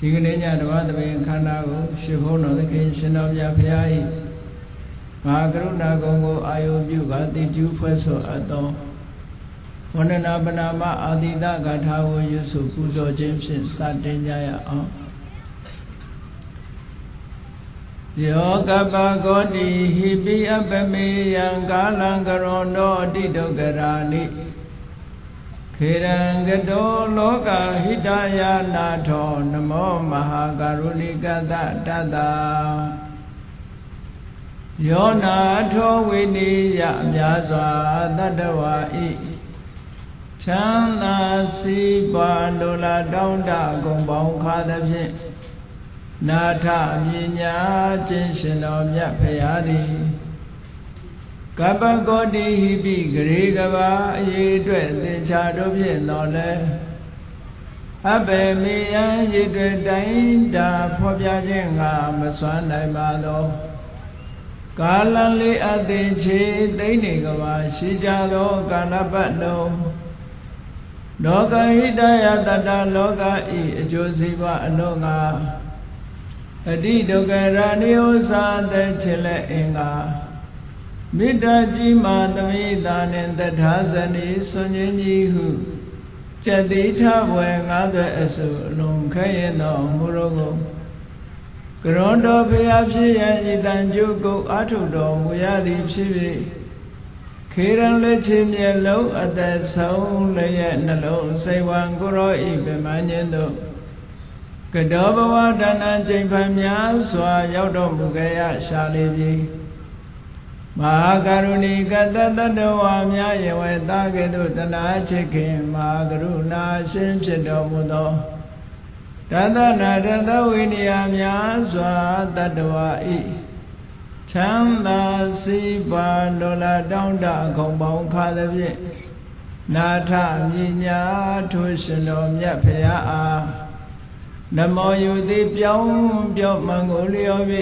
ဒီကနေ့ညဓမ္မသဘင်ခန္ဓာကိုရှင်ဘုန်းတော်သခင်ရှင်တော်မြတ်ဖရာ၏မဟာကရုဏာကုံကိုအာယုပြုကတိကျူးဖွဲ့ဆိုအပ်သောဝန္ဒနာပနာမအာတိတဂါထာကိုရွတ်ဆိုပူဇော်ခြင်းဖြင့်စတင်ကြရအောင်ယောကပကောတိဟိပိအပမေယံကာလံကရောတောအတိဒုက္ခရာနိခေရံကတောလောကဟိတယာနာထောနမောမဟာကရုဏိကတတတ္တယောနာထောဝိနိယအများစွာတတ္တဝါဤချမ်းသာစီးပွားလိုလားတောင်းတဂုံပေါင်းခါသဖြင့်နာထမြညာခြင်းရှင်တော်မြတ်ဖရာသည်ကပ္ပကောတိဟိပိဂရေကဘာအရေးအတွက်သင်္ချာတို့ဖြင့်တော်လဲအဘေမေယံရေတွေတိုင်းတာဖော်ပြခြင်းကမစွမ်းနိုင်ပါသောကာလလေးအသင်ချေသိမ့်နေကဘာရှိကြသောကာလပတ်လုံးလောကဟိတယတတလောကဤအကျိုးစီးပွားအလုံးငါအတိဒုက္ခရာနိဥ္စာတဲ့ချစ်လက်အင်္ဂါမေတ္တာကြီးမာသမိတာနှင့်တထာဇနီဆွန်ခြင်းကြီးဟုကျက်တိထဘွယ်ငါးသွဲအစုအလုံးခဲရင်တော်မူရောကိုကရွန်တော်ဖျားဖြစ်ရန်ဤတန်ကျုပ်ကိုအာထုတော်မူရသည်ဖြစ်၍ခေရန်လက်ချင်းမျက်လုံးအသက်ဆုံးလျက်နှလုံးစိတ်ဝံကိုရောဤပင်မခြင်းတို့ကတောဘဝတဏ္ဍချိန်ဖန်များစွာရောက်တော်မူကြရရှာလေပြီမဟာကရုဏီကတတ္တဝါများယဝေတာကဲ့သို့တနာချစ်ခင်မဟာကရုဏာရှင်ဖြစ်တော်မူသောတသနာတသဝိနည်းများစွာတတ္တဝါဤချမ်းသာစီးပွားလိုလားတောင်းတခုံပေါင်းခါသဖြင့်နာထမြညာထိုရှင်တော်မြတ်ဖရာအားနမောယုတိပြောင်းပြော့မှန်ကိုလျော်၍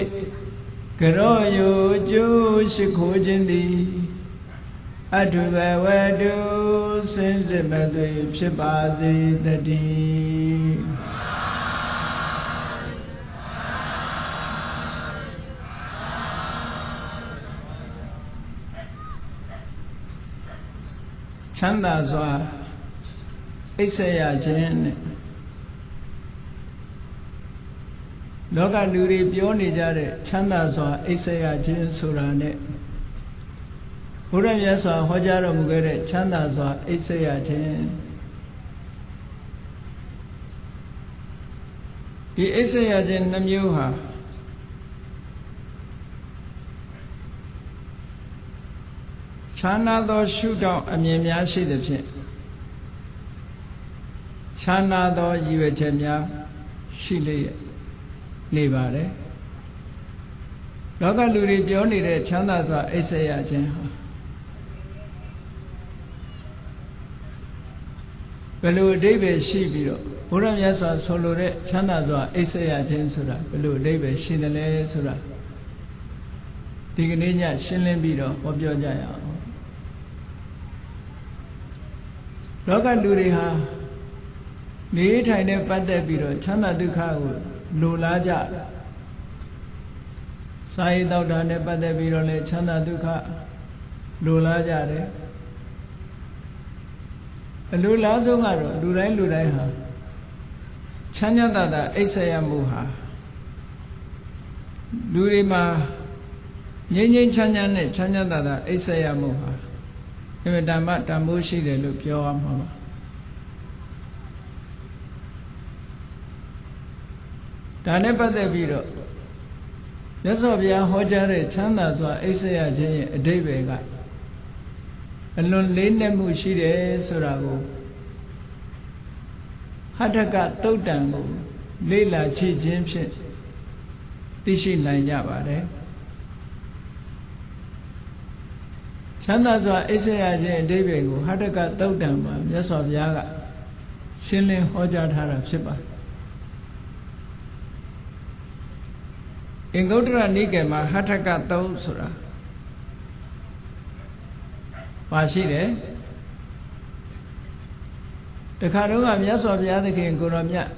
ကရောယုကျိုးရှိခိုးခြင်းသည်အထုဘဝတုစင်စစ်မသွေဖြစ်ပါစေတည်းချမ်းသာစွာအိပ်စက်ရခြင်းနဲ့လောကလူတွေပြောနေကြတဲ့ချမ်းသာစွာအိပ်စက်ရခြင်းဆိုတာနဲ့ဘုရားမြတ်စွာဟောကြားတော်မူခဲ့တဲ့ချမ်းသာစွာအိပ်စက်ရခြင်းဒီအိပ်စက်ရခြင်းနှမျိုးဟာခြားနာသောရှုထောင့်အမြင်များရှိသဖြင့်ခြားနာသောရည်ရွယ်ချက်များရှိလျက်နေပါတယ်လောကလူတွေပြောနေတဲ့ချမ်းသာစွာအိပ်စက်ရခြင်းဟာဘယ်လိုအဓိပ္ပာယ်ရှိပြီးတော့ဘုရားမြတ်စွာဆိုလိုတဲ့ချမ်းသာစွာအိပ်စက်ရခြင်းဆိုတာဘယ်လိုအဓိပ္ပာယ်ရှိတယ်လဲဆိုတာဒီကနေ့ညရှင်းလင်းပြီးတော့ဟောပြောကြရအောင်လောကလူတွေဟာနေထိုင်နဲ့ပတ်သက်ပြီးတော့ချမ်းသာဒုက္ခကိုလိုလားကြစာရေးတောက်တာနဲ့ပတ်သက်ပြီးတော့လည်းချမ်းသာဒုက္ခလိုလားကြတယ်အလိုလားဆုံးကတော့လူတိုင်းဟာချမ်းသာတာအိပ်စက်ရမှုဟာလူတွေမှာငြိမ်းငြိမ်းချမ်းချမ်းနဲ့ချမ်းသာတာအိပ်စက်ရမှုဟာအမြဲတမ်းတန်ဖိုးရှိတယ်လို့ပြောရမှာပါဒါနဲ့ပတ်သက်ပြီးတော့မြတ်စွာဘုရားဟောကြားတဲ့ချမ်းသာစွာအိပ်စက်ရခြင်းရဲ့အဓိပ္ပာယ်ကအလွန်လေးနက်မှုရှိတယ်ဆိုတာကိုဟဋ္ဌကသုတ်တံကိုလေ့လာကြည့်ခြင်းဖြင့်သိရှိနိုင်ကြပါတယ်ချမ်းသာစွာအိပ်စက်ရခြင်းအဓိပ္ပာယ်ကိုဟဋ္ဌကသုတ်တံမှာမြတ်စွာဘုရားကရှင်းလင်းဟောကြားထားတာဖြစ်ပါတယ်အင်္ဂုတ္တရနိကေမှာဟဋ္ဌကသုတ်ဆိုတာပါရှိတယ်တခါတော့မြတ်စွာဘုရားသခင်ကိုရောမြတ်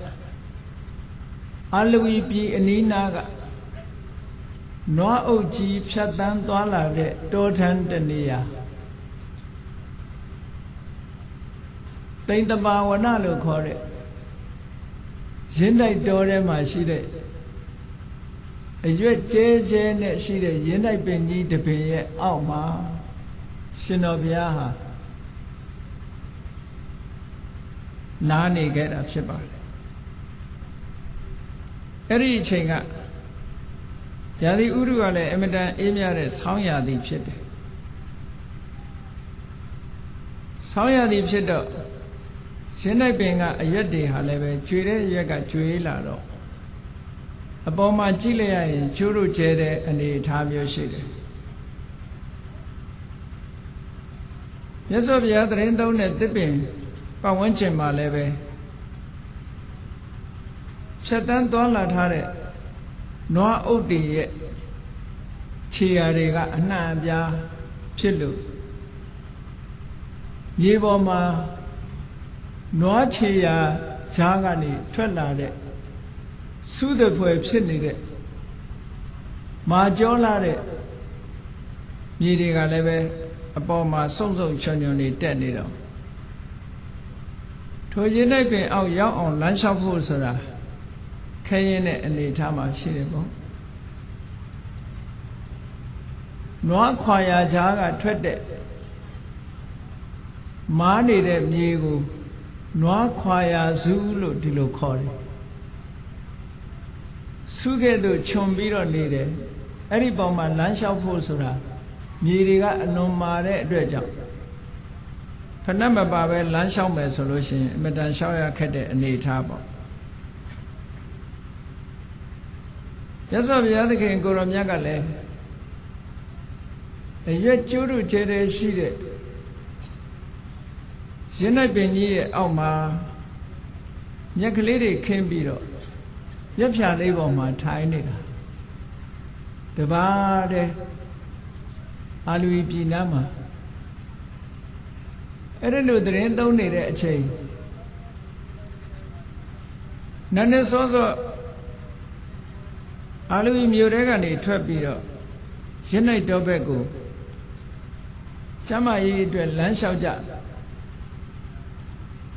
အာလဝီပြည်အနီးနားကနွားအုပ်ကြီးဖြတ်တန်းသွားလာတဲ့တောထန်းတနေရာတိန်တပါဝနလို့ခေါ်တဲ့ရင်းတိုက်တောထဲမှာရှိတဲ့အရွက်ကျဲကျဲနဲ့ရှိတဲ့ရင်းတိုက်ပင်ကြီးတစ်ပင်ရဲ့အောက်မှာရှင်တော်ဘုရားဟာနားနေခဲ့တာဖြစ်ပါတယ်အဲ့ဒီအချိန်ကရာသီဥတုကလည်းအမတန်အေးမြတဲ့ဆောင်းရာသီဖြစ်တယ်ဆောင်းရာသီဖြစ်တော့ရင်းတိုက်ပင်ကအရွက်တွေဟာလည်းပဲကျွေတဲ့အရွက်ကကျွေးလာတော့အပေါ်မှာကြည့်လိုက်ရရင်ကျိုးတို့ကျဲတဲ့အနေအထားမျိုးရှိတယ်မြတ်စွာဘုရားသရင်သုံးတဲ့သစ်ပင်ပတ်ဝန်းကျင်မှာလည်းပဲဖြတ်တန်းသွားလာထားတဲ့နွားအုပ်တွေရဲ့ခြေရာတွေကအနှံ့အပြားဖြစ်လို့မြေပေါ်မှာနွားခြေရာဂျားကနေထွက်လာတဲ့စုတဲ့ဖွယ်ဖြစ်နေတဲ့မာကြောလာတဲ့မြေတွေကလည်းပဲအပေါ်မှာစုံစုံချွန်ချွန်နေတက်နေတော့ထိုရင်းတိုက်ပင်အောက်ရောက်အောင်လမ်းလျှောက်ဖို့ဆိုတာခဲရင်တဲ့အနေထားမှာရှိတယ်ပေါ့နွားခွာရာကြားကထွက်တဲ့မားနေတဲ့မြေကိုနွားခွာရာစုလို့ဒီလိုခေါ်တယ်စုခဲ့သို့ခြုံပြီးတော့နေတယ်အဲ့ဒီပုံမှာလမ်းလျှောက်ဖို့ဆိုတာမြေတွေကအလွန်မာတဲ့အတွက်ကြောင့်ဖဏမပါပဲလမ်းလျှောက်မယ်ဆိုလို့ရှိရင်အမတန်လျှောက်ရခက်တဲ့အနေအထားပေါ့ရသော်ဘုရားသခင်ကိုရောမြတ်ကလည်းအရွက်ကျိုးတို့ကျဲတဲ့ရှိတဲ့ရင်းနိုင်ပင်ကြီးရဲ့အောက်မှာမြက်ကလေးတွေခင်းပြီးတော့ရက်ဖြာလေးပေါ်မှာထိုင်နေတာတပါးတဲ့အာလူပြည်နားမှာအဲ့ဒီလိုသတင်းသုံးနေတဲ့အချိန်နန်းနေစောစောအာလူမြို့ထဲကနေထွက်ပြီးတော့ရင်းနိုင်တော်ဘက်ကိုကျမကြီးအတွက်လမ်းလျှောက်ကြ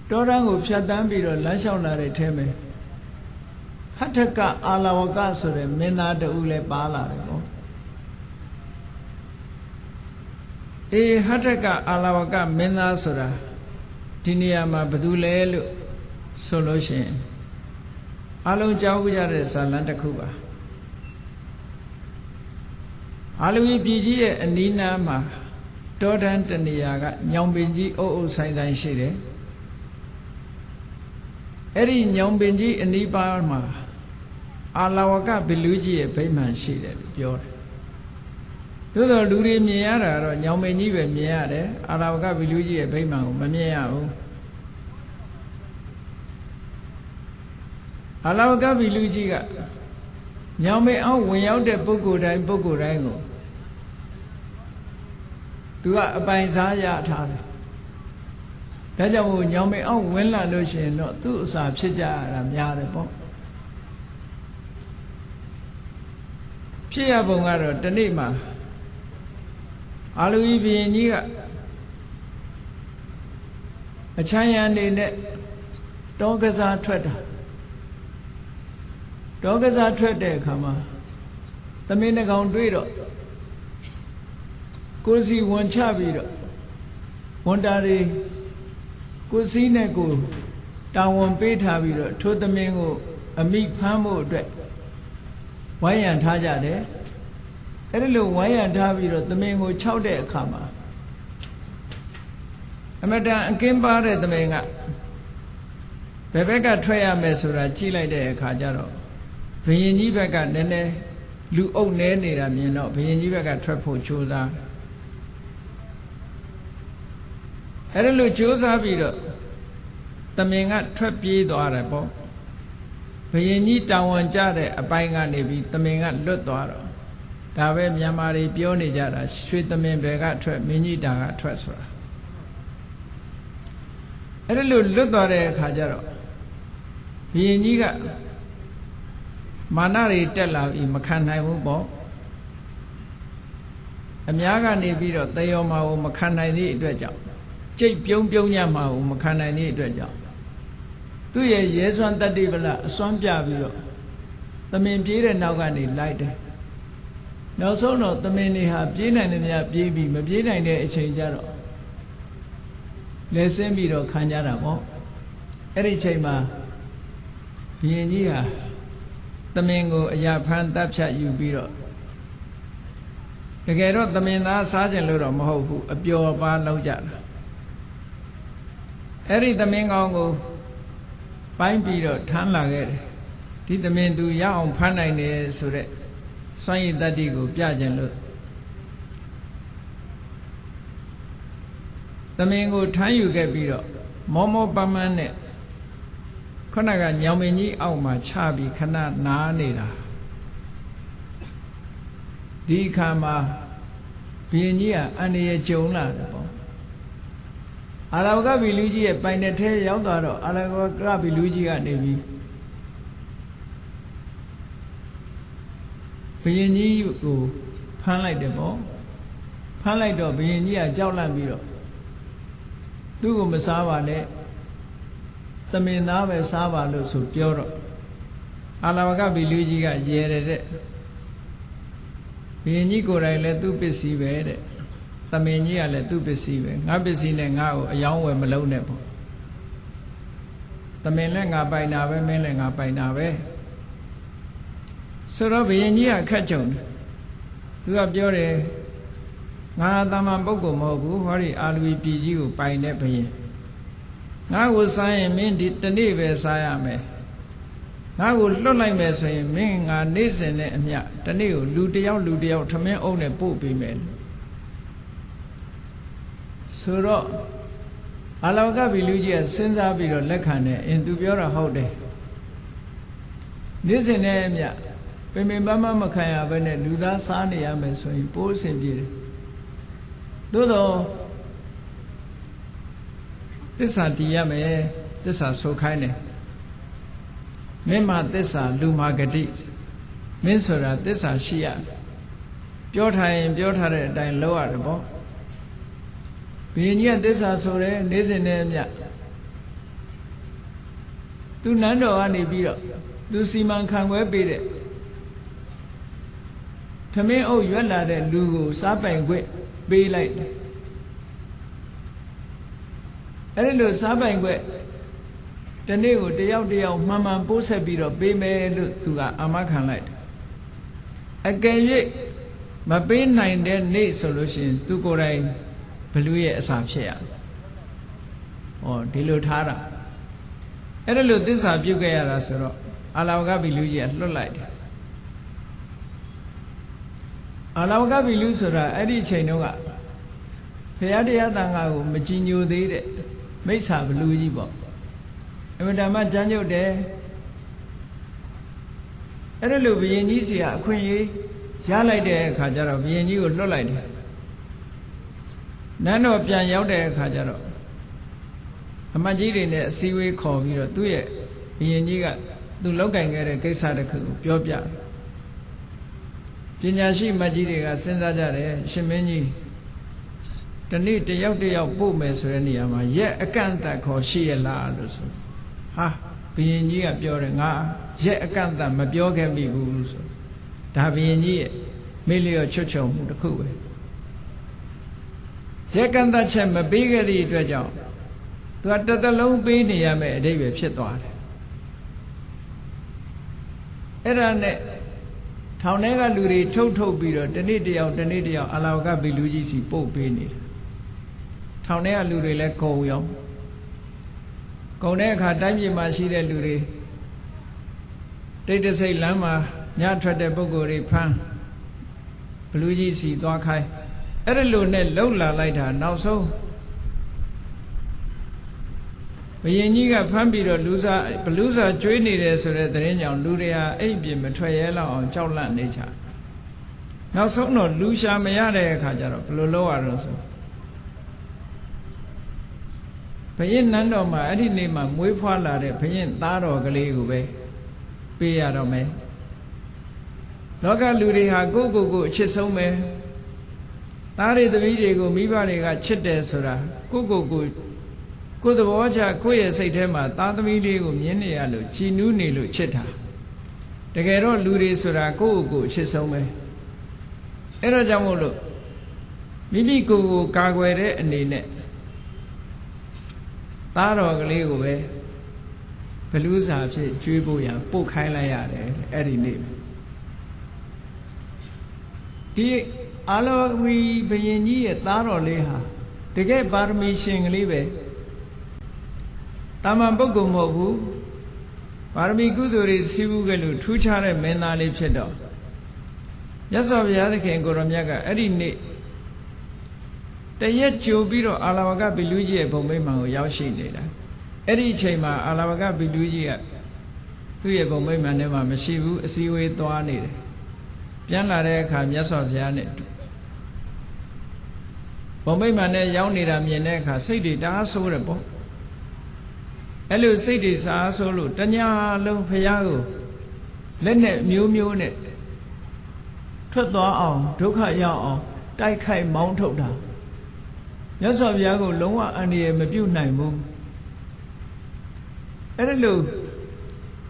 တောတန်းကိုဖြတ်တန်းပြီးတော့လမ်းလျှောက်လာတဲ့ထဲမှာဟထကအာလဝကဆိုတဲ့မင်းသားတဦးလည်းပါလာတယ်ပေါ့အေးဟထကအာလဝကမင်းသားဆိုတာဒီနေရာမှာဘယ်သူလဲလို့ဆိုလို့ရှိရင်အလုံးကြောက်ကြတဲ့ဇာလံတစ်ခုပါအာလူပြည်ကြီးရဲ့အနီးနားမှာတောတန်းတနေရာကညောင်ပင်ကြီးအုပ်အုပ်ဆိုင်ဆိုင်ရှိတယ်အဲ့ဒီညောင်ပင်ကြီးအနီးပါးမှာအာလဝကဘီလူကြီးရဲ့ဗိမာန်ရှိတယ်လို့ပြောတယ်သို့တော်လူတွေမြင်ရတာတော့ညောင်ပင်ကြီးပဲမြင်ရတယ်အာလဝကဘီလူကြီးရဲ့ဗိမာန်ကိုမမြင်ရဘူးအာလဝကဘီလူကြီးကညောင်ပင်အောင်ဝင်ရောက်တဲ့ပုဂ္ဂိုလ်တိုင်းကိုသူကအပိုင်စားရထားတယ်ဒါကြောင့်မို့ညောင်ပင်အောင်ဝင်လာလို့ရှိရင်တော့သူ့အစာဖြစ်ကြရတာများတယ်ပေါ့ဖြစ်ရပုံကတော့တနေ့မှာအာလူကြီးဘုရင်ကြီးကအချမ်းရံနေနဲ့တောကစားထွက်တာတောကစားထွက်တဲ့အခါမှာသမင်းနှကောင်တွေ့တော့ကိုယ်စီဝန်ချပြီးတော့ဝန်တာတွေကိုယ်စီနဲ့ကိုတာဝန်ပေးထားပြီးတော့ထိုသမင်းကိုအမိဖမ်းဖို့အတွက်ဝိုင်းရံထားကြတယ်အဲ့ဒီလိုဝိုင်းရံထားပြီးတော့သမင်းကိုခြောက်တဲ့အခါမှာအမတန်အကင်းပါတဲ့သမင်းကဘယ်ဘက်ကထွက်ရမယ်ဆိုတာကြည့်လိုက်တဲ့အခါကျတော့ဘုရင်ကြီးဘက်ကနည်းနည်းလူအုပ်နေနေတာမြင်တော့ဘုရင်ကြီးဘက်ကထွက်ဖို့ကြိုးစားအဲ့ဒါလို့ကြိုးစားပြီးတော့သမင်ကထွက်ပြေးသွားတယ်ပေါ့ဘုရင်ကြီးတာဝန်ကျတဲ့အပိုင်းကနေပြီးသမင်ကလွတ်သွားတော့ဒါပဲမြန်မာတွေပြောနေကြတာရွှေသမင်ဘယ်ကထွက်မင်းကြီးတာကထွက်ဆိုတာအဲ့ဒါလို့လွတ်သွားတဲ့အခါကျတော့ဘုရင်ကြီးက မာနတွေတက်လာပြီးမခံနိုင်ဘူးပေါ့အများကနေပြီးတော့သေရောမှာကိုမခံနိုင်သည့်အတွက်ကြောင့်ကြိတ်ပြုံးညမှာကိုမခံနိုင်သည့်အတွက်ကြောင့်သူ့ရဲ့ရဲစွမ်းတတ္တိပလအစွမ်းပြပြီးတော့သမင်ပြေးတဲ့နောက်ကနေလိုက်တယ်နောက်ဆုံးတော့သမင်တွေဟာပြေးနိုင်တယ်များပြေးပြီးမပြေးနိုင်တဲ့အချိန်ကျတော့လဲဆင်းပြီးတော့ခံကြတာပေါ့အဲ့ဒီချိန်မှာဘုရင်ကြီးဟာသမင်ကိုအရာဖမ်းတပ်ဖြတ်ယူပြီးတော့တကယ်တော့သမင်သားစားခြင်းလို့တော့မဟုတ်ဘူးအပျော်ပါလောက်ကြတာအဲ့ဒီသမင်ကောင်းကိုပိုင်းပြီးတော့ထမ်းလာခဲ့တယ်ဒီသမင်သူရအောင်ဖမ်းနိုင်တယ်ဆိုတဲ့စွမ်းရည်တတ္တိကိုပြခြင်းလို့သမင်ကိုထမ်းယူခဲ့ပြီးတော့မောမောပန်းပန်းနဲ့ခုနကညောင်မင်းကြီးအောက်မှာချပြီးခဏနားနေတာဒီအခါမှာဘုရင်ကြီးကအန္တရာယ်ကြုံလာတယ်ပေါ့အာလောကဗီလူကြီးရဲ့ပိုင်တဲ့ထဲရောက်သွားတော့အာလောကဗီလူကြီးကနေပြီးဘုရင်ကြီးကိုဖမ်းလိုက်တယ်ပေါ့ဖမ်းလိုက်တော့ဘုရင်ကြီးကကြောက်လန့်ပြီးတော့သူ့ကိုမစားပါနဲ့သမင်သားပဲစားပါလို့ဆိုပြောတော့အာလောကဗီလူကြီးကရဲတယ်တဲ့ဘုရင်ကြီးကိုယ်တိုင်လည်းသူ့ပစ္စည်းပဲတဲ့သမင်ကြီးကလည်းသူ့ပစ္စည်းပဲငါပစ္စည်းနဲ့ငါ့ကိုအယောင်းဝယ်မလုံးနဲ့ပေါ့သမင်လည်းငါပိုင်တာပဲမင်းလည်းငါပိုင်တာပဲဆိုတော့ဘုရင်ကြီးကခက်ကြုံတယ်သူကပြောတယ်ငါသာမန်ပုဂ္ဂိုလ်မဟုတ်ဘူးဟောဒီအာလူပြည်ကြီးကိုပိုင်တဲ့ဘုရင်ငါ့ကိုစားရင်မင်းဒီတနေ့ပဲစားရမယ်ငါ့ကိုလွတ်လိုက်မယ်ဆိုရင်မင်းငါနေ့စဉ်နဲ့အမျှတနေ့ကိုလူတယောက်ထမင်းအုပ်နဲ့ပို့ပေးမယ်ဆိုတော့အာလောကဗီလူကြီးကစဉ်းစားပြီးတော့လက်ခံတယ်အင်းသူပြောတာဟုတ်တယ်နေ့စဉ်နဲ့အမျှပင်ပန်းမခံရဘဲနဲ့လူသားစားနေရမယ်ဆိုရင်ပိုးအဆင်ပြေတယ်သို့တော့သစ္စာတည်ရမယ်သစ္စာဆိုခိုင်းတယ်မင်းမှာသစ္စာလူမှာဂတိမင်းဆိုတာသစ္စာရှိရပြောထားရင်ပြောထားတဲ့အတိုင်းလုပ်ရတယ်ပေါ့ဘုရင်ကြီးကသစ္စာဆိုတယ်နေ့စဉ်နဲ့အမျှသူနန်းတော်ကနေပြီးတော့သူစီမံခန့်ခွဲပေးတဲ့ထမင်းအုပ်ရွက်လာတဲ့လူကိုစားပိုင်ခွင့်ပေးလိုက်တယ်အဲ့ဒီလိုစားပိုင်ခွင့်တနေ့ကိုတယောက်မှန်ပိုးဆက်ပြီးတော့ပေးမယ်လို့သူကအာမခံလိုက်တယ်အကယ်၍မပေးနိုင်တဲ့နေ့ဆိုလို့ရှိရင်သူကိုယ်တိုင်ဘလူရဲ့အစာဖြစ်ရဟောဒီလိုထားတာအဲ့ဒါလို့သစ္စာပြုတ်ခဲ့ရတာဆိုတော့အာလောကဗီလူကြီးကလွတ်လိုက်တယ်အာလောကဗီလူဆိုတာအဲ့ဒီအချိန်တုန်းကဘုရားတရားသံဃာကိုမကြည်ညိုသေးတဲ့မိစ္ဆာဘလူကြီးပေါ့အမှန်တမ်းကြမ်းကြုတ်တယ်အဲ့ဒါလို့ဘုရင်ကြီးစီကအခွင့်အရေးရလိုက်တဲ့အခါကျတော့ဘုရင်ကြီးကိုလွတ်လိုက်တယ်နန်းတော်ပြန်ရောက်တဲ့အခါကျတော့အမတ်ကြီးတွေနဲ့အစည်းအဝေးခေါ်ပြီးတော့သူ့ရဲ့ဘုရင်ကြီးကသူလောက်ကင်ခဲ့တဲ့ကိစ္စတစ်ခုကိုပြောပြပညာရှိမတ်ကြီးတွေကစဉ်းစားကြတယ်ရှင်မင်းကြီးတနေ့တယောက်ပို့မယ်ဆိုတဲ့နေရာမှာရက်အကန့်အသတ်ခေါ်ရှိရလားလို့ဆိုဟာဘုရင်ကြီးကပြောတယ်ငါရက်အကန့်အသတ်မပြောခဲ့မိဘူးဆိုဒါဘုရင်ကြီးရဲ့မေ့လျော့ချွတ်ချုံမှုတစ်ခုပဲရက်ကန့်သက်ချက်မပေးခဲ့သည့်အတွက်ကြောင့်သူကတစ်သက်လုံးပေးနေရမယ်အဓိပ္ပာယ်ဖြစ်သွားတယ်အဲ့ဒါနဲ့ထောင်ထဲကလူတွေထုတ်ပြီးတော့တနေ့တယောက်အာလောကဗီလူကြီးစီပို့ပေးနေတာထောင်ထဲကလူတွေလည်းကုန်ရောကုန်တဲ့အခါတိုင်းပြည်မှာရှိတဲ့လူတွေတိတ်တဆိတ်လမ်းမှာညထွက်တဲ့ပုဂ္ဂိုလ်တွေဖမ်းဘလူကြီးစီသွားခိုင်းအဲ့ဒါလိုနဲ့လှုပ်လာလိုက်တာနောက်ဆုံးဘုရင်ကြီးကဖမ်းပြီးတော့ဘလူးစာကျွေးနေတယ်ဆိုတဲ့သတင်းကြောင့်လူတွေဟာအိမ်ပြင်မထွက်ရဲလောက်အောင်ကြောက်လန့်နေကြနောက်ဆုံးတော့လူရှာမရတဲ့အခါကျတော့ဘယ်လိုလုပ်ရတော့ဆိုဘုရင်နန်းတော်မှာအဲ့ဒီနေ့မှာမွေးဖွားလာတဲ့ဘုရင်သားတော်ကလေးကိုပဲပေးရတော့မယ် လောကလူတွေဟာကိုယ့်ကိုယ်ကိုအချစ်ဆုံးပဲသားတွေသမီးတွေကိုမိဘတွေကချစ်တယ်ဆိုတာကိုယ့်ကိုယ်ကိုယ်သဘောချကိုယ့်ရဲ့စိတ်ထဲမှာသားသမီးလေးကိုမြင်နေရလို့ကြည်နူးနေလို့ချစ်တာတကယ်တော့လူတွေဆိုတာကိုယ့်ကိုယ်ကိုအချစ်ဆုံးပဲအဲ့တော့ကြောင့်မို့လို့မိမိကိုယ်ကိုကာကွယ်တဲ့အနေနဲ့သားတော်ကလေးကိုပဲဘလူးစာဖြစ်ကျွေးဖို့ရပို့ခိုင်းလိုက်ရတယ်အဲ့ဒီနေ့ဒီအာလောဝီဘယင်ကြီးရဲ့သားတော်လေးဟာတကယ်ပါရမီရှင်ကလေးပဲတာမန်ပုဂ္ဂိုလ်မဟုတ်ဘူးပါရမီကုသိုလ်တွေစီးပူးကြလို့ထူးခြားတဲ့မင်းသားလေးဖြစ်တော့မြတ်စွာဘုရားသခင်ကိုရောမြတ်ကအဲ့ဒီနေ့တရက်ကြိုပြီးတော့အာလဝကဘီလူကြီးရဲ့ဘုံမိတ်မှန်ကိုရောက်ရှိနေတာအဲ့ဒီအချိန်မှာအာလဝကဘီလူကြီးကသူ့ရဲ့ဘုံမိတ်မှန်ထဲမှာမရှိဘူးအစည်းအဝေးသွားနေတယ်ပြန်လာတဲ့အခါမြတ်စွာဘုရားနဲ့ဘုံမိတ်မှန်နဲ့ရောက်နေတာမြင်တဲ့အခါစိတ်တွေတအားဆိုးတယ်ပေါ့အဲ့လိုစိတ်တွေစားဆိုးလို့တညာလုံးဘုရားကိုလက်နဲ့မျိုးမျိုးနဲ့ထွက်သွားအောင်ဒုက္ခရောက်အောင်တိုက်ခိုက်မောင်းထုတ်တာမြတ်စွာဘုရားကိုလုံးဝအန္တရာယ်မပြုနိုင်ဘူးအဲ့ဒါလို့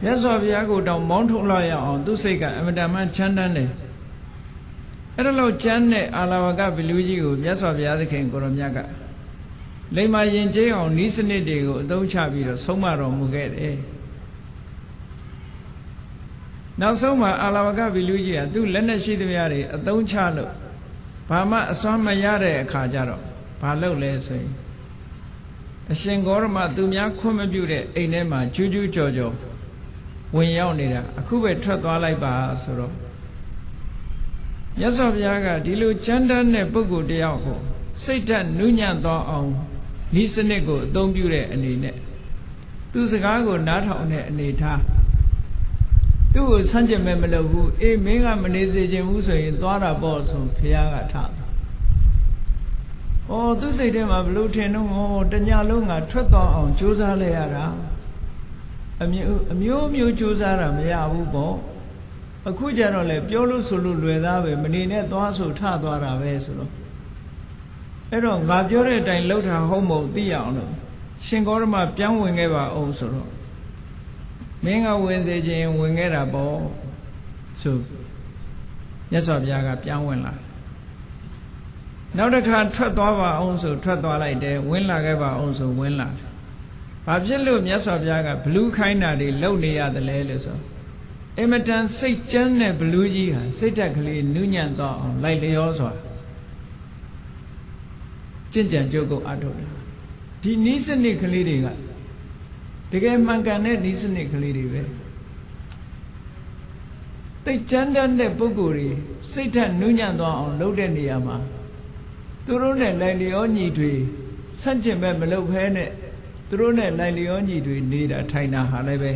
မြတ်စွာဘုရားကိုတောင်မောင်းထုတ်လိုက်ရအောင်သူစိတ်ကအမတန်မှချမ်းတမ်းတယ်အဲ့ဒါလို့ချမ်းတဲ့အာလဝကဘီလူကြီးကိုမြတ်စွာဘုရားသခင်ကိုရောမြတ်ကလိမ္မာယဉ်ကျေးအောင်ဤစနစ်တွေကိုအသုံးချပြီးတော့ဆုံးမတော်မူခဲ့တယ်နောက်ဆုံးမှာအာလဝကဘီလူကြီးကသူ့လက်နဲ့ရှိသမျှတွေအသုံးချလို့ဘာမှအစွမ်းမရတဲ့အခါကျတော့ဘာလုပ်လဲဆိုရင်အရှင်ဂေါရမသူများခွင့်မပြုတဲ့အိမ်ထဲမှာကျူးကျူးကြော်ကြော်ဝင်ရောက်နေတာအခုပဲထွက်သွားလိုက်ပါဆိုတော့မြတ်စွာဘုရားကဒီလိုချမ်းတမ်းတဲ့ပုဂ္ဂိုလ်တယောက်ကိုစိတ်ဓာတ်နူးညံ့သွားအောင်ဤစနစ်ကိုအသုံးပြုတဲ့အနေနဲ့သူစကားကိုနားထောင်တဲ့အနေထားသူ့ကိုဆန့်ကျင်မဲ့မလုပ်ဘူးအေးမင်းကမနေစေခြင်းဘူးဆိုရင်သွားတာပေါ့ဆိုဘုရားကထားတာဩသူစိတ်ထဲမှာဘလို့ထင်တော့တညလုံးကထွက်သွားအောင်ကြိုးစားလဲရတာအမျိုးမျိုးကြိုးစားတာမရဘူးပေါ့အခုကျတော့လေပြောလို့ဆိုလို့လွယ်သားပဲမနေနဲ့သွားဆိုထသွားတာပဲဆိုတော့အဲ့တော့ငါပြောတဲ့အတိုင်းလှုပ်တာဟုတ်မဟုတ်သိရအောင်လို့ရှင်ဂေါရမပြန်ဝင်ခဲ့ပါအောင်ဆိုတော့မင်းကဝင်စေခြင်းဝင်ခဲ့တာပေါ့ဆိုမြတ်စွာဘုရားကပြန်ဝင်လာနောက်တစ်ခါထွက်သွားပါအောင်ဆိုထွက်သွားလိုက်တယ်ဝင်လာခဲ့ပါအောင်ဆိုဝင်လာတယ်ဘာဖြစ်လို့မြတ်စွာဘုရားကဘလူးခိုင်းတာတွေလုပ်နေရတယ်လဲလို့ဆိုအင်မတန်စိတ်ကြမ်းတဲ့ဘလူးကြီးဟာစိတ်ဓာတ်ကလေးနူးညံ့သွားအောင်လိုက်လျောစွာကျင့်ကြံကြုတ်ကိုအထုတ်တာဒီနည်းစနစ်ကလေးတွေကတကယ်မှန်ကန်တဲ့နည်းစနစ်ကလေးတွေပဲတိတ်ကြမ်းတမ်းတဲ့ပုဂ္ဂိုလ်တွေစိတ်ဓာတ်နူးညံ့သွားအောင်လုပ်တဲ့နေရာမှာသူတို့နဲ့လိုက်လျောညီတွေဆန့်ကျင်ဘက်မလုပ်ဖဲနဲ့သူတို့နဲ့လိုက်လျောညီတွေနေတာထိုင်တာဟာလည်းပဲ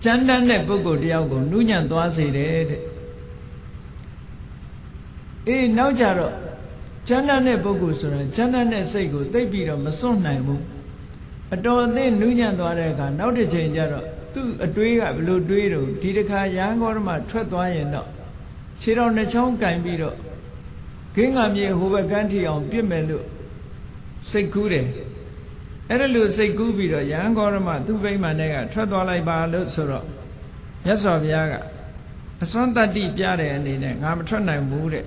ကြမ်းတမ်းတဲ့ပုဂ္ဂိုလ်တယောက်ကိုနူးညံ့သွားစေတယ်တဲ့အေးနောက်ကြတော့ကြမ်းတမ်းတဲ့ပုဂ္ဂိုလ်ဆိုတာကြမ်းတမ်းတဲ့စိတ်ကိုသိပ်ပြီးတော့မစွန့်နိုင်ဘူးအတော်အသင့်နူးညံ့သွားတဲ့အခါနောက်တစ်ချိန်ကျတော့သူ့အတွေးကဘလို့တွေးတော့ဒီတစ်ခါရဟန်းဂေါရမထွက်သွားရင်တော့ခြေတော်နှစ်ချောင်းကင်ပြီးတော့ဂင်းငါမြေဟိုဘက်ကန်းထီအောင်ပြစ်မယ်လို့စိတ်ကူးတယ်အဲ့ဒါလို့စိတ်ကူးပြီးတော့ရဟန်းဂေါရမသူ့ဗိမာန်ထဲကထွက်သွားလိုက်ပါလို့ဆိုတော့မြတ်စွာဘုရားကအစွမ်းတတ္တိပြတဲ့အနေနဲ့ငါမထွက်နိုင်ဘူးတဲ့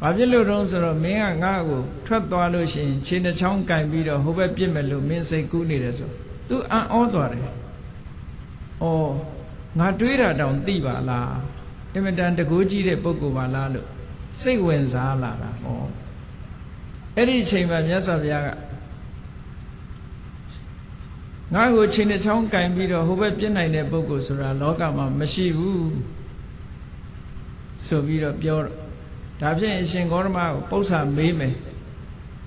ဘာဖြစ်လို့တုံးဆိုတော့မင်းကငါ့ကိုထွက်သွားလို့ရှိရင်ခြေနှချောင်းကင်ပြီးတော့ဟိုဘက်ပြစ်မယ်လို့မင်းစိတ်ကူးနေတယ်ဆိုသူအံ့ဩသွားတယ်ဩငါတွေးတာတောင်သိပါလားအင်မတန်တကူးကြီးတဲ့ပုဂ္ဂိုလ်ပါလားလို့စိတ်ဝင်စားလာတာဟောအဲ့ဒီအချိန်မှာမြတ်စွာဘုရားကငါ့ကိုခြေနှချောင်းကင်ပြီးတော့ဟိုဘက်ပြစ်နိုင်တဲ့ပုဂ္ဂိုလ်ဆိုတာလောကမှာမရှိဘူးဆိုပြီးတော့ပြောတော့ဒါဖြင့်အရှင်ဂေါရမကိုပု္ပ္ပာမေးမယ်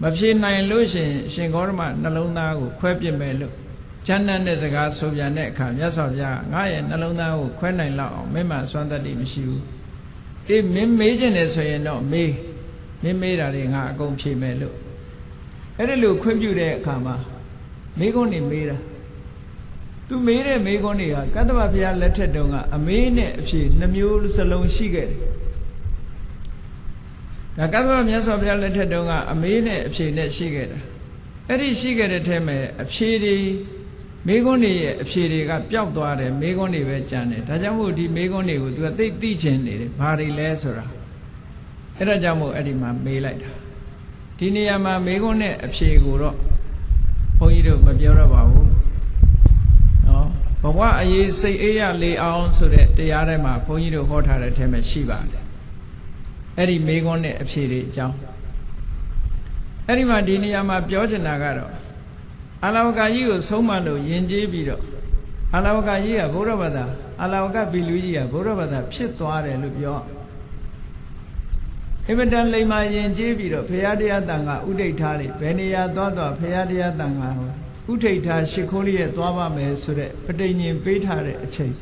မဖြေနိုင်လို့ရှိရင်အရှင်ဂေါရမနှလုံးသားကိုခွဲပစ်မယ်လို့ချမ်းသာတဲ့စကားဆိုပြန်တဲ့အခါမြတ်စွာဘုရားငါရဲ့နှလုံးသားကိုခွဲနိုင်လောက်အောင်မင်းမှစွမ်းတတ်တယ်မရှိဘူးအေးမင်းမေးခြင်းနဲ့ဆိုရင်တော့မင်းမေးတာတွေငါအကုန်ဖြေမယ်လို့အဲ့ဒီလိုခွင့်ပြုတဲ့အခါမှာမေးခွန်းနေမေးတာ သူမေးတဲ့မေးခွန်းတွေကကတ္တဗဘုရားလက်ထက်တုန်းကအမေးနဲ့အဖြေ2မျိုးစလုံးရှိခဲ့တယ်ဒါကတ္တဗမြတ်စွာဘုရားလက်ထက်တုန်းကအမေးနဲ့အဖြေနဲ့ရှိခဲ့တာအဲ့ဒီရှိခဲ့တဲ့ထဲမှာအဖြေတွေမေးခွန်းတွေရဲ့အဖြေတွေကပျောက်သွားတယ်မေးခွန်းတွေပဲကျန်တယ်ဒါကြောင့်မို့ဒီမေးခွန်းတွေကိုသူကသိချင်နေတယ်ဘာတွေလဲဆိုတာအဲ့ဒါကြောင့်မို့အဲ့ဒီမှာမေးလိုက်တာဒီနေရာမှာမေးခွန်းနဲ့အဖြေကိုတော့ဘုန်းကြီးတို့မပြောရပါဘူးနော်ဘဝအရေးစိတ်အေးရလေအောင်ဆိုတဲ့တရားထဲမှာဘုန်းကြီးတို့ဟောထားတဲ့အထဲမှာရှိပါတယ်အဲ့ဒီမေးခွန်းနဲ့အဖြေတွေအကြောင်းအဲ့ဒီမှာဒီနေရာမှာပြောချင်တာကတော့အာလဝကကြီးကိုဆုံးမလို့ယဉ်ကျေးပြီးတော့အာလဝကကြီးကဘုရားဘာသာအာလဝကဘီလူကြီးကဘုရားဘာသာဖြစ်သွားတယ်လို့ပြောအင်မတန်လိမ္မာယဉ်ကျေးပြီးတော့ဘုရားတရားတန်ခါဥဒိဋ္ဌာတွေဘယ်နေရာသွားဘုရားတရားတန်ခါဥဒိဋ္ဌာရှ िख ိုးလေးရဲ့သွားပါမယ်ဆိုတဲ့ပဋိညာဉ်ပေးထားတဲ့အချိန်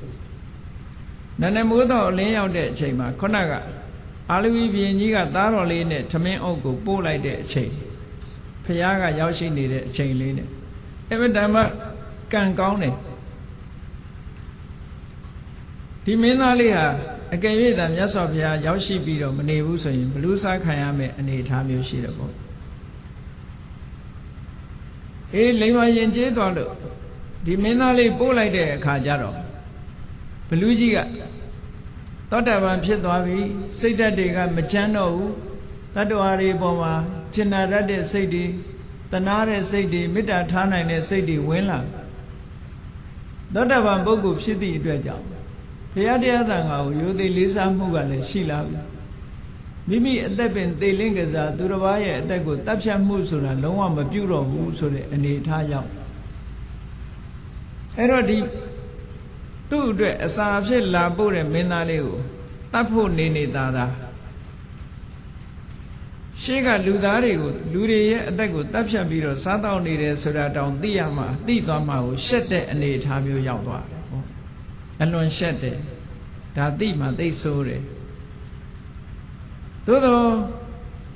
နန္ဒမိုးတော်အလင်းရောက်တဲ့အချိန်မှာခုနကအာလူဝီဘုရင်ကြီးကသားတော်လေးနဲ့ထမင်းအုပ်ကိုပို့လိုက်တဲ့အချိန်ဘုရားကရောက်ရှိနေတဲ့အချိန်လေးနဲ့အမတန်မှကံကောင်းတယ်ဒီမင်းသားလေးဟာအကယ်၍သာမြတ်စွာဘုရားရောက်ရှိပြီးတော့မနေဘူးဆိုရင်ဘလူးစားခံရမယ့်အနေအထားမျိုးရှိတယ်ပေါ့အေးလိမ္မာယဉ်ကျေးသွားလို့ဒီမင်းသားလေးပို့လိုက်တဲ့အခါကျတော့ဘလူးကြီးကသောတာပန်ဖြစ်သွားပြီစိတ်ဓာတ်တွေကမချမ်းတော့ဘူးတတ္တဝါတွေပေါ်မှာကျင်နာတတ်တဲ့စိတ်တွေတနာတဲ့စိတ်တွေမေတ္တာထားနိုင်တဲ့စိတ်တွေဝင်လာသောတာပန်ပုဂ္ဂိုလ်ဖြစ်သည့်အတွက်ကြောင့်ဘုရားတရားသံဃာကိုရိုသေလေးစားမှုကလည်းရှိလာပြီမိမိအသက်ပင်သေလင့်ကစားသူတစ်ပါးရဲ့အသက်ကိုတပ်ဖြတ်မှုဆိုတာလုံးဝမပြုတော့ဘူးဆိုတဲ့အနေအထားရောက်အဲ့တော့ဒီသူ့အတွက်အစာအဖြစ်လာပို့တဲ့မင်းသားလေးကိုတတ်ဖို့နေသားရှေ့ကလူသားတွေကိုလူတွေရဲ့အသက်ကိုတပ်ဖြတ်ပြီးတော့စားတောက်နေတယ်ဆိုတာတောင်သိရမှာသိသွားမှာကိုရှက်တဲ့အနေအထားမျိုးရောက်သွားတယ်ဟောအလွန်ရှက်တယ်ဒါသိမှသိဆိုးတယ်သို့တော့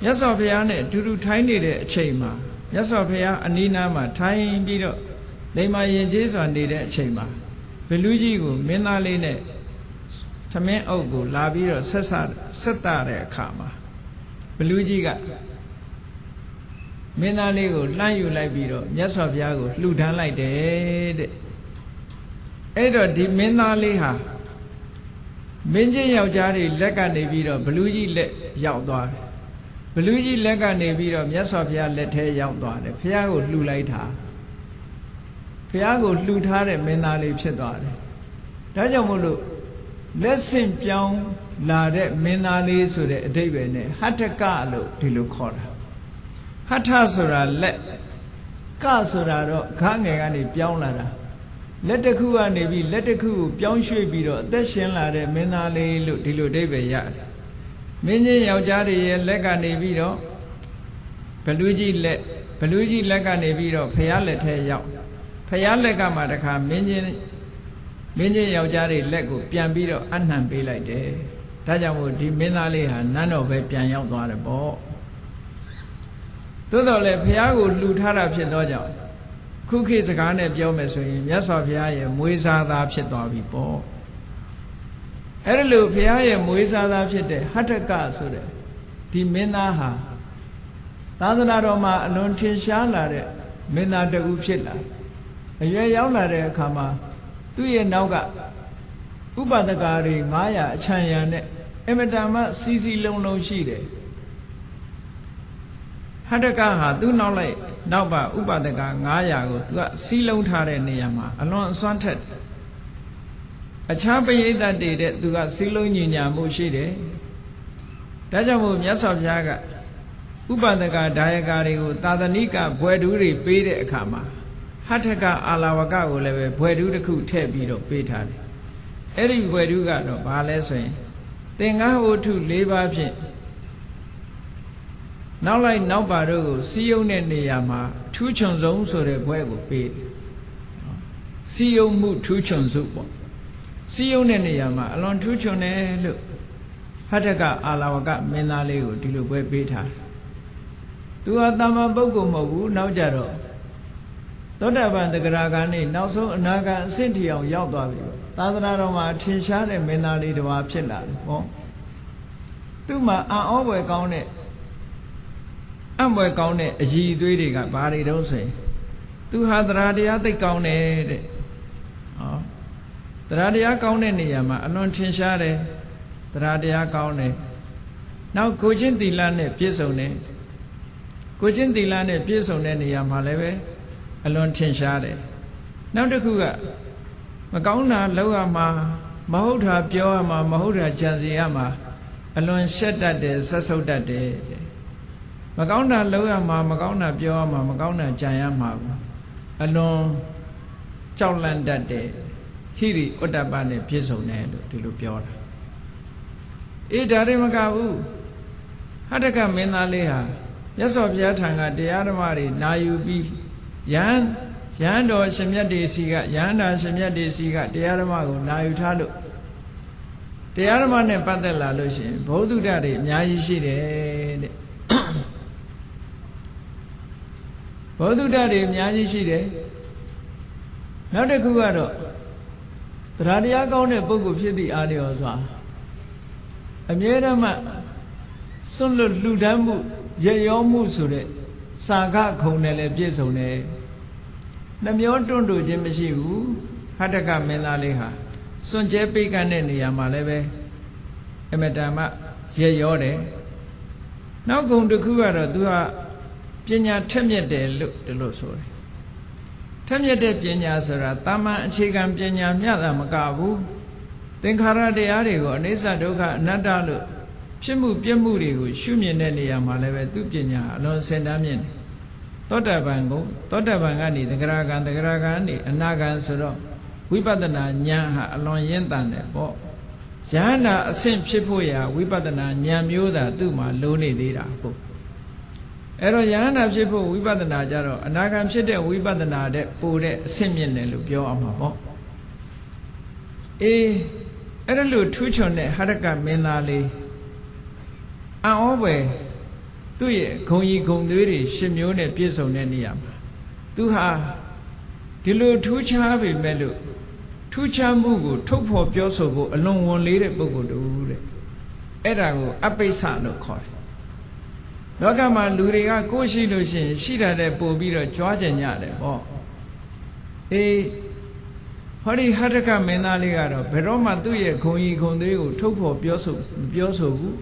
မြတ်စွာဘုရားနဲ့အတူတူထိုင်းနေတဲ့အချိန်မှာမြတ်စွာဘုရားအနီးနားမှာထိုင်းပြီးတော့လိမ္မာယဉ်ကျေးစွာနေတဲ့အချိန်မှာဘလူးကြီးကိုမင်းသားလေးနဲ့ထမင်းအုပ်ကိုလာပြီးတော့ဆက်တာတဲ့အခါမှာဘလူးကြီးကမင်းသားလေးကိုလှမ်းယူလိုက်ပြီးတော့မြတ်စွာဘုရားကိုလှူဒန်းလိုက်တယ်တဲ့အဲ့တော့ဒီမင်းသားလေးဟာမင်းချင်းယောက်ျားတွေလက်ကနေပြီးတော့ဘလူးကြီးလက်ရောက်သွားတယ်ဘလူးကြီးလက်ကနေပြီးတော့မြတ်စွာဘုရားလက်ထဲရောက်သွားတယ်ဘုရားကိုလှူလိုက်တာဘုရားကိုလှူထားတဲ့မင်းသားလေးဖြစ်သွားတယ်ဒါကြောင့်မို့လို့လက်ဆင့်ပြောင်းလာတဲ့မင်းသားလေးဆိုတဲ့အဓိပ္ပာယ်နဲ့ဟထကလို့ဒီလိုခေါ်တာဟထဆိုတာလက်ကဆိုတာတော့ခါငယ်ကနေပြောင်းလာတာလက်တစ်ခုကနေပြီးလက်တစ်ခုကိုပြောင်းရွှေ့ပြီးတော့အသက်ရှင်လာတဲ့မင်းသားလေးလို့ဒီလိုအဓိပ္ပာယ်ရတယ်မင်းချင်းယောက်ျားတွေရဲ့လက်ကနေပြီးတော့ဘလူးကြီးလက်ကနေပြီးတော့ဖျားလက်ထဲရောက်ဖျားလက်ကမှတခါမင်းချင်းယောက်ျားတွေလက်ကိုပြန်ပြီးတော့အနှံပေးလိုက်တယ်ဒါကြောင့်မို့ဒီမင်းသားလေးဟာနန်းတော်ပဲပြန်ရောက်သွားတယ်ပေါ့သို့တော်လည်းဘုရားကိုလှူထားတာဖြစ်သောကြောင့်ခုခေတ်စကားနဲ့ပြောမယ်ဆိုရင်မြတ်စွာဘုရားရဲ့မွေးစားသားဖြစ်သွားပြီပေါ့အဲ့ဒါလို့ဘုရားရဲ့မွေးစားသားဖြစ်တဲ့ဟထကဆိုတဲ့ဒီမင်းသားဟာသာသနာတော်မှာအလွန်ထင်ရှားလာတဲ့မင်းသားတဦးဖြစ်လာအရွယ်ရောက်လာတဲ့အခါမှာသူ့ရဲ့နောက်ကဥပဒကာတွေ900အချမ်းရံနဲ့အမတန်မှစီစီလုံးလုံးရှိတယ်ဟထကဟာသူ့နောက်ပါဥပဒကာ900ကိုသူကစီးလုံးထားတဲ့နေရာမှာအလွန်အစွမ်းထက်အခြားပရိသတ်တွေတဲ့သူကစီးလုံးညီညာမှုရှိတယ်ဒါကြောင့်မို့မြတ်စွာဘုရားကဥပဒကာဒါယကာတွေကိုသာသနိကဘွယ်ထူးတွေပေးတဲ့အခါမှာဟထကအာလဝကကိုလည်းပဲဘွယ်ထူးတစ်ခုထည့်ပြီးတော့ပေးထားတယ်အဲ့ဒီဘွယ်ထူးကတော့ဘာလဲဆိုရင်သင်္ဃဟိုထု၄ပါးဖြင့်နောက်ပါတို့ကိုစီယုံတဲ့နေရာမှာထူးချွန်ဆုံးဆိုတဲ့ဘွဲကိုပေးတယ်စီယုံမှုထူးချွန်စုပေါ့စီယုံတဲ့နေရာမှာအလွန်ထူးချွန်တယ်လို့ဟထကအာလဝကမင်းသားလေးကိုဒီလိုဘွဲပေးထားတယ်သူဟာတာမန်ပုဂ္ဂိုလ်မဟုတ်ဘူးနောက်ကြတော့ သောတာပန်တဂရဂံနေနောက်ဆုံးအနာဂတ်အဆင့်ထီအောင်ရောက်သွားပြီသာသနာတော်မှာထင်ရှားတဲ့မင်းသားလေးတစ်ပါးဖြစ်လာတယ်ဟောသူ့မှာအံ့ဩဖွယ်ကောင်းတဲ့အံ့ဖွယ်ကောင်းတဲ့အရည်အသွေးတွေကဘာတွေတုံးဆိုရင်သူဟာတရားတရားသိကောင်းတယ်တဲ့ဟောတရားတရားကောင်းတဲ့နေရာမှာအလွန်ထင်ရှားတယ်တရားတရားကောင်းတယ်နောက်ကိုချင်းသီလနဲ့ပြည့်စုံတယ်ကိုချင်းသီလနဲ့ပြည့်စုံတဲ့နေရာမှာလည်းပဲအလွန်ထင်ရှားတယ်နောက်တစ်ခုကမကောင်းတာလောက်ရမှာမဟုတ်တာပြောရမှာမဟုတ်တာကြံစီရမှာအလွန်ရှက်တတ်တယ်ဆက်ဆုပ်တတ်တယ်မကောင်းတာလောက်ရမှာမကောင်းတာပြောရမှာမကောင်းတာကြံရမှာအလွန်ကြောက်လန့်တတ်တယ်ဟိရိဥတ္တပနဲ့ပြည့်စုံတယ်လို့ဒီလိုပြောတာအေးဒါတွေမကဘူးဟတ္တကမင်းသားလေးဟာမြတ်စွာဘုရားထံကတရားဓမ္မတွေနာယူပြီးယဟန်တော်ရှင်မြတ်တွေစီကယဟန္တာရှင်မြတ်တွေစီကတရားဓမ္မကိုနာယူထားလို့တရားဓမ္မနဲ့ပတ်သက်လာလို့ရှိရင်ဘုဒ္ဓတွေအများကြီးရှိတယ်တဲ့ဘုဒ္ဓတွေအများကြီးရှိတယ်နောက်တစ်ခုကတော့တရားတရားကောင်းတဲ့ပုဂ္ဂိုလ်ဖြစ်သည့်အားလျော်စွာအမြဲတမ်းစွန့်လွတ်လှူဒန်းမှုရရောမှုဆိုတဲ့စာခခုံနဲ့လည်းပြည့်စုံတယ်နှမျောတွန့်တိုခြင်းမရှိဘူးဟတ္တကမင်းသားလေးဟာစွန့်ကြဲပိတ်ကန့်တဲ့နေရာမှာလည်းပဲအမတန်မှရရောတယ်နောက်ဂုဏ်တစ်ခုကတော့သူကပညာထက်မြက်တယ်လို့ဒီလိုဆိုတယ်ထက်မြက်တဲ့ပညာဆိုတာတာမန်အခြေခံပညာမျှတာမကဘူးသင်္ခါရတရားတွေကိုအနိစ္စဒုက္ခအနတ္တလို့ဖြစ်မှုပြည့်မှုတွေကိုရှုမြင်တဲ့နေရာမှာလည်းပဲသူပညာအလွန်စင်တမ်းမြင့်တယ်သောတာပန်ကနေသဂရဂံကနေအနာဂံဆိုတော့ဝိပဿနာဉာဏ်ဟာအလွန်ရင့်တန်တယ်ပေါ့ယဟန္တာအဆင့်ဖြစ်ဖို့ရာဝိပဿနာဉာဏ်မျိုးသာသူ့မှာလိုနေသေးတာပေါ့အဲ့တော့ယဟန္တာဖြစ်ဖို့ဝိပဿနာကြတော့အနာဂံဖြစ်တဲ့ဝိပဿနာတဲ့ပိုတဲ့အဆင့်မြင့်တယ်လို့ပြောအောင်ပါပေါ့အေးအဲ့ဒါလို့ထူးချွန်တဲ့ဟရကမင်းသားလေးအံ့ဩဖွယ်သူ့ရဲ့ဂုံကြီးဂုံသွေးတွေရှင်မျိုးနဲ့ပြည့်စုံတဲ့နေရာမှာသူဟာဒီလိုထူးခြားပေမဲ့လို့ထူးခြားမှုကိုထုတ်ဖော်ပြောဆိုဖို့အလွန်ဝန်လေးတဲ့ပုဂ္ဂိုလ်တူတဲ့အဲ့ဒါကိုအပိစ္ဆလို့ခေါ်တယ်လောကမှာလူတွေကကိုယ်ရှိလို့ရှိရင်ရှိတာတဲ့ပို့ပြီးတော့ကြွားကြင်ကြတယ်ပေါ့အေးဟောဒီဟတ္တကမင်းသားလေးကတော့ဘယ်တော့မှသူ့ရဲ့ဂုံကြီးဂုံသွေးကိုထုတ်ဖော်ပြောဆိုဘူး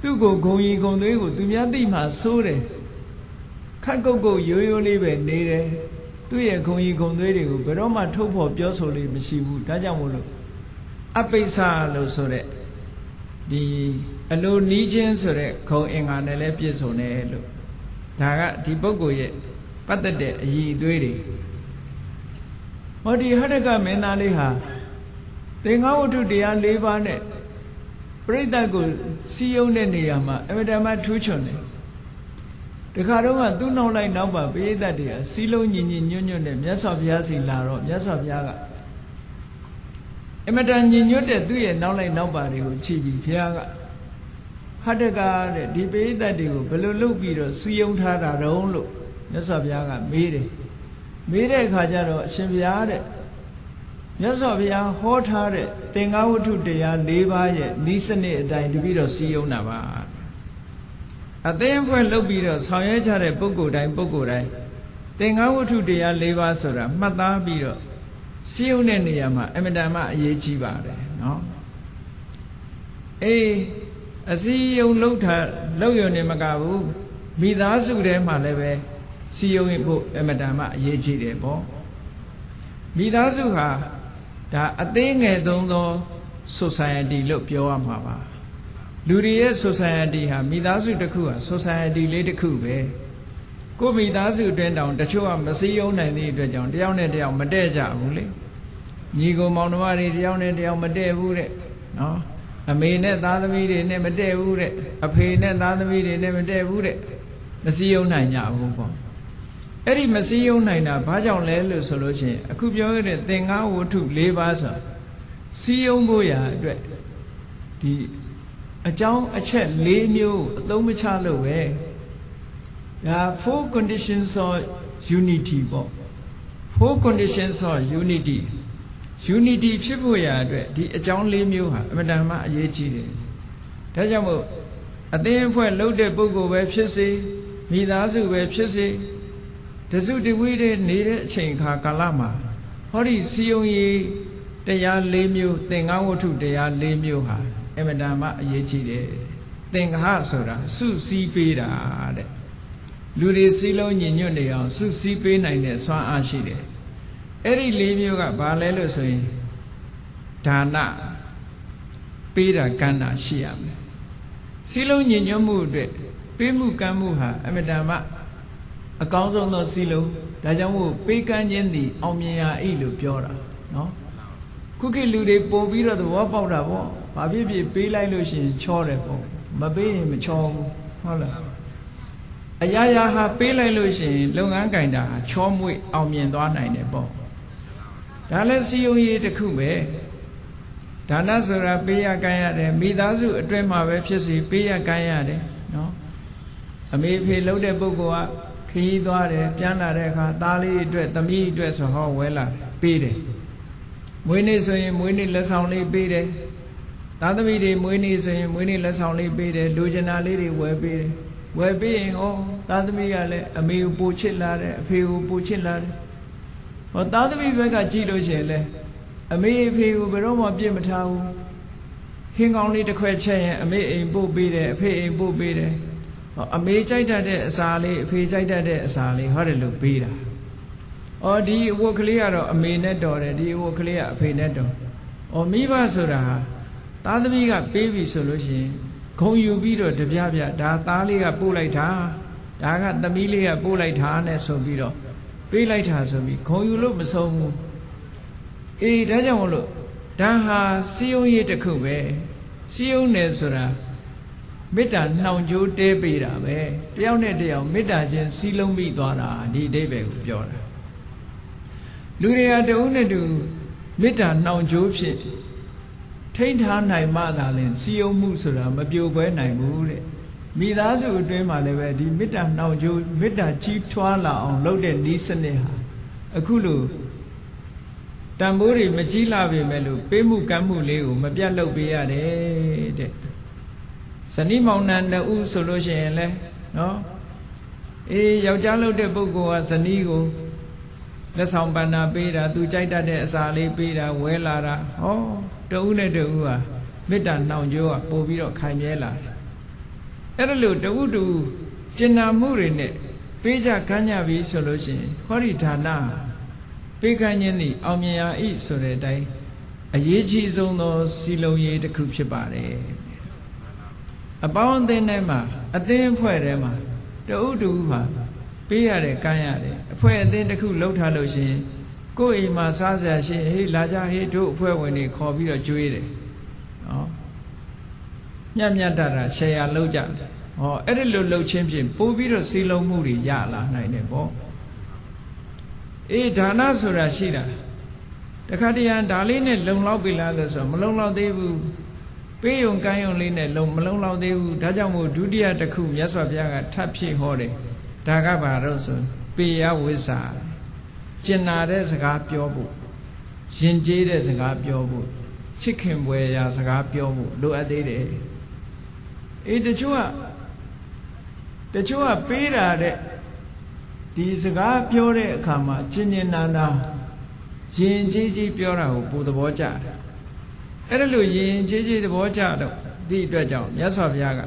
သူ့ကိုဂုံကြီးဂုံသွေးကိုသူများသိမှဆိုးတယ်ခက်ကုတ်ကုတ်ရိုးရိုးလေးပဲနေတယ်သူ့ရဲ့ဂုံကြီးဂုံသွေးတွေကိုဘယ်တော့မှထုတ်ဖော်ပြောဆိုလို့မရှိဘူးဒါကြောင့်မို့လို့အပိစ္ဆလို့ဆိုတဲ့ဒီအလိုနီးချင်းဆိုတဲ့ဂုံအင်္ဂါနဲ့လည်းပြည့်စုံတယ်လို့ဒါကဒီပုဂ္ဂိုလ်ရဲ့ပတ်သက်တဲ့အရည်အသွေးတွေဟောဒီဟတ္တကမင်းသားလေးဟာသင်္ဃဝတ္ထုတရား၄ပါးနဲ့ပရိသတ်ကိုစီယုံတဲ့နေရာမှာအမတမထူးချွန်တယ်တခါတော့ကသူ့နောက်လိုက်နောက်ပါပရိသတ်တွေကစီလုံးညီညီညွတ်ညွတ်နဲ့မြတ်စွာဘုရားစီလာတော့မြတ်စွာဘုရားကအမတန်ညီညွတ်တဲ့သူ့ရဲ့နောက်လိုက်နောက်ပါတွေကိုချီပြီးဘုရားကဟတ္တကတဲ့ဒီပရိသတ်တွေကိုဘယ်လိုလုပ်ပြီးတော့စီယုံထားတာတုံးလို့မြတ်စွာဘုရားကမေးတယ်မေးတဲ့အခါကျတော့အရှင်ဘုရားတဲ့မြတ်စွာဘုရားဟောထားတဲ့သင်္ဃဝတ္ထုတရား၄ပါးရဲ့ဤစနစ်အတိုင်းတပည့်တော်စီယုံတာပါအသင်းအဖွဲ့လုပ်ပြီးတော့ဆောင်ရွက်ကြတဲ့ပုဂ္ဂိုလ်တိုင်းသင်္ဃဝတ္ထုတရား၄ပါးဆိုတာမှတ်သားပြီးတော့စီယုံတဲ့နေရာမှာအမတန်မှအရေးကြီးပါတယ်နော်အေးအစီယုံလုပ်ရုံနဲ့မကဘူးမိသားစုထဲမှာလည်းပဲစီယုံဖို့အမတန်မှအရေးကြီးတယ်ပေါ့မိသားစုဟာဒါအသေးငယ်ဆုံးသော society လို့ပြောရမှာပါလူတွေရဲ့ society ဟာမိသားစုတစ်ခုဟာ society လေးတစ်ခုပဲကိုမိသားစုအတွင်းတောင်တချို့ကမစည်းရုံးနိုင်သည့်အတွက်ကြောင့်တယောက်နဲ့တယောက်မတည့်ကြဘူးလေညီကိုမောင်နှမတွေတယောက်နဲ့တယောက်မတည့်ဘူးတဲ့နော်အမေနဲ့သားသမီးတွေနဲ့မတည့်ဘူးတဲ့အဖေနဲ့သားသမီးတွေနဲ့မတည့်ဘူးတဲ့မစည်းရုံးနိုင်ကြဘူးပေါ့အဲ့ဒီမစည်းရုံးနိုင်တာဘာကြောင့်လဲလို့ဆိုလို့ရှိရင်အခုပြောရတဲ့သင်္ဃဝတ္ထု၄ပါးဆိုစည်းရုံးဖို့ရာအတွက်ဒီအကြောင်းအချက်၄မျိုးအသုံးမချလို့ပဲဒါ four conditions of unity ပေါ့ four conditions of unity ဖြစ်ဖို့ရာအတွက်ဒီအကြောင်း၄မျိုးဟာအမှန်တမ်းအရေးကြီးတယ်ဒါကြောင့်မို့အသင်းအဖွဲ့လှုပ်တဲ့ပုဂ္ဂိုလ်ပဲဖြစ်စေမိသားစုပဲဖြစ်စေတစုတဝေးတဲ့နေတဲ့အချိန်အခါကာလမှာဟောဒီစီယုံရေးတရား၄မျိုးသင်္ကန်းဝတ္ထုတရား၄မျိုးဟာအမှန်တမ်းအရေးကြီးတယ်သင်္ဃဆိုတာစုစည်းပေးတာတဲ့လူတွေစည်းလုံးညီညွတ်နေအောင်စုစည်းပေးနိုင်တဲ့စွမ်းအားရှိတယ်အဲ့ဒီ၄မျိုးကဘာလဲလို့ဆိုရင်ဒါနပေးတာကမ်းတာရှိရမယ်စည်းလုံးညီညွတ်မှုအတွက်ပေးမှုကမ်းမှုဟာအမြဲတမ်းအကောင်းဆုံးသောစည်းလုံးဒါကြောင့်မို့ပေးကမ်းခြင်းသည်အောင်မြင်ရာဤလို့ပြောတာနော်ခုခေတ်လူတွေပို့ပြီးတော့သဘောပေါက်တာပေါ့ဘာဖြစ်ဖြစ်ပေးလိုက်လို့ရှိရင်ချောတယ်ပေါ့မပေးရင်မချောဘူးဟုတ်လားအရာရာဟာပေးလိုက်လို့ရှိရင်လုပ်ငန်းကင်တာဟာချောမွေ့အောင်မြင်သွားနိုင်တယ်ပေါ့ဒါလည်းစီယုံရေးတစ်ခုပဲဒါနဆိုတာပေးရကမ်းရတယ်မိသားစုအတွင်းမှာပဲဖြစ်စီပေးရကမ်းရတယ်နော်အမေဖေလှုပ်တဲ့ပုဂ္ဂိုလ်ကခရီးသွားတယ်ပြန်လာတဲ့အခါသားလေးအတွက်သမီးအတွက်ဆိုဟောဝဲလာပေးတယ်မွေးနေ့ဆိုရင်မွေးနေ့လက်ဆောင်လေးပေးတယ်သားသမီးတွေမွေးနေ့ဆိုရင်မွေးနေ့လက်ဆောင်လေးပေးတယ်လူကျင်နာလေးတွေဝယ်ပေးတယ်ဝယ်ပေးရင်ဟောသားသမီးကလည်းအမေကိုပို့ချစ်လာတယ်အဖေကိုပို့ချစ်လာတယ်ဟောသားသမီးဘက်ကကြည့်လို့ရှိရင်လည်းအမေအဖေကိုဘယ်တော့မှပြစ်မထားဘူးဟင်းကောင်းလေးတစ်ခွက်ချက်ရင်အမေအိမ်ပို့ပေးတယ်အဖေအိမ်ပို့ပေးတယ်ဟောအမေကြိုက်တတ်တဲ့အစာလေးအဖေကြိုက်တတ်တဲ့အစာလေးဟောတယ်လို့ပေးတာအော်ဒီအဝတ်ကလေးကတော့အမေနဲ့တော်တယ်ဒီအဝတ်ကလေးကအဖေနဲ့တော်အော်မိဘဆိုတာဟာသားသမီးကပေးပြီဆိုလို့ရှိရင်ဂုံယူပြီးတော့တပြပြဒါသားလေးကပို့လိုက်တာဒါကသမီးလေးကပို့လိုက်တာနဲ့ဆိုပြီးတော့ပေးလိုက်တာဆိုပြီးဂုံယူလို့မဆုံးဘူးအေးဒါကြောင့်မလို့ဒါဟာစီယုံရေးတစ်ခုပဲစီယုံတယ်ဆိုတာမေတ္တာနှောင်ကြိုးတဲပေးတာပဲတယောက်နဲ့တယောက်မေတ္တာချင်းစီးလုံးပြီးသွားတာဒီအဓိပ္ပာယ်ကိုပြောတာလူတွေကတဦးနဲ့တူမေတ္တာနှောင်ကြိုးဖြင့်ထိန်းထားနိုင်မှသာလျှင်စီယုံမှုဆိုတာမပြိုကွဲနိုင်ဘူးတဲ့မိသားစုအတွင်းမှာလည်းပဲဒီမေတ္တာနှောင်ကြိုးမေတ္တာကြီးထွားလာအောင်လုပ်တဲ့နည်းစနစ်ဟာအခုလိုတန်ဖိုးတွေမကြီးလာပေမဲ့လို့ပေးမှုကမ်းမှုလေးကိုမပြတ်လုပ်ပေးရတယ်တဲ့ဇနီးမောင်နှံနှစ်ဦးဆိုလို့ရှိရင်လဲနော်အေးယောက်ျားလုပ်တဲ့ပုဂ္ဂိုလ်ကဇနီးကိုလက်ဆောင်ပန္နာပေးတာသူကြိုက်တတ်တဲ့အစာလေးပေးတာဝဲလာတာဟောတဦးနဲ့တဦးဟာမေတ္တာနှောင်ကြိုးကပို့ပြီးတော့ခိုင်မြဲလာတယ်အဲ့ဒါလို့တဦးတူကျင်နာမှုတွေနဲ့ပေးကြကမ်းကြပြီဆိုလို့ရှိရင်ဟောဒီဌာနပေးကမ်းခြင်းသည်အောင်မြင်ရာဤဆိုတဲ့အတိုင်းအရေးကြီးဆုံးသောစီလုံးရေးတစ်ခုဖြစ်ပါတယ်အပေါင်းအသင်းထဲမှာအသင်းအဖွဲ့ထဲမှာတဦးတူဟာပေးရတယ်ကမ်းရတယ်အဖွဲ့အသင်းတစ်ခုလှုပ်ထားလို့ရှိရင်ကိုယ်အိမ်မှာစားစရာရှိဟေးလာကြဟေးတို့အဖွဲ့ဝင်တွေခေါ်ပြီးတော့ကျွေးတယ်နော်ညံ့ညံ့တာရှယ်ယာလုပ်ကြတယ်ဟောအဲ့ဒီလိုလှုပ်ချင်းဖြင့်ပို့ပြီးတော့စီလုံးမှုတွေရလာနိုင်တယ်ပေါ့အေးဒါနဆိုတာရှိတာတခါတရံဒါလေးနဲ့လုံလောက်ပြီလားလို့ဆိုမလုံလောက်သေးဘူးပေးယုံကမ်းယုံလေးနဲ့မလုံလောက်သေးဘူးဒါကြောင့်မို့ဒုတိယတစ်ခုမြတ်စွာဘုရားကထပ်ဖြည့်ဟောတယ်ဒါကဘာလို့ဆိုပေယဝိဇ္ဇာကျင်နာတဲ့စကားပြောဖို့ယဉ်ကျေးတဲ့စကားပြောဖို့ချစ်ခင်ပွေရာစကားပြောဖို့လိုအပ်သေးတယ်အေးတချို့ကပေးတာတဲ့ဒီစကားပြောတဲ့အခါမှာကျင်ကျင်နာနာယဉ်ကျေးကြီးပြောတာကိုပိုသဘောကျတယ်အဲ့ဒါလို့ယဉ်ကျေးကြီးသဘောကျတော့ဒီအတွက်ကြောင့်မြတ်စွာဘုရားက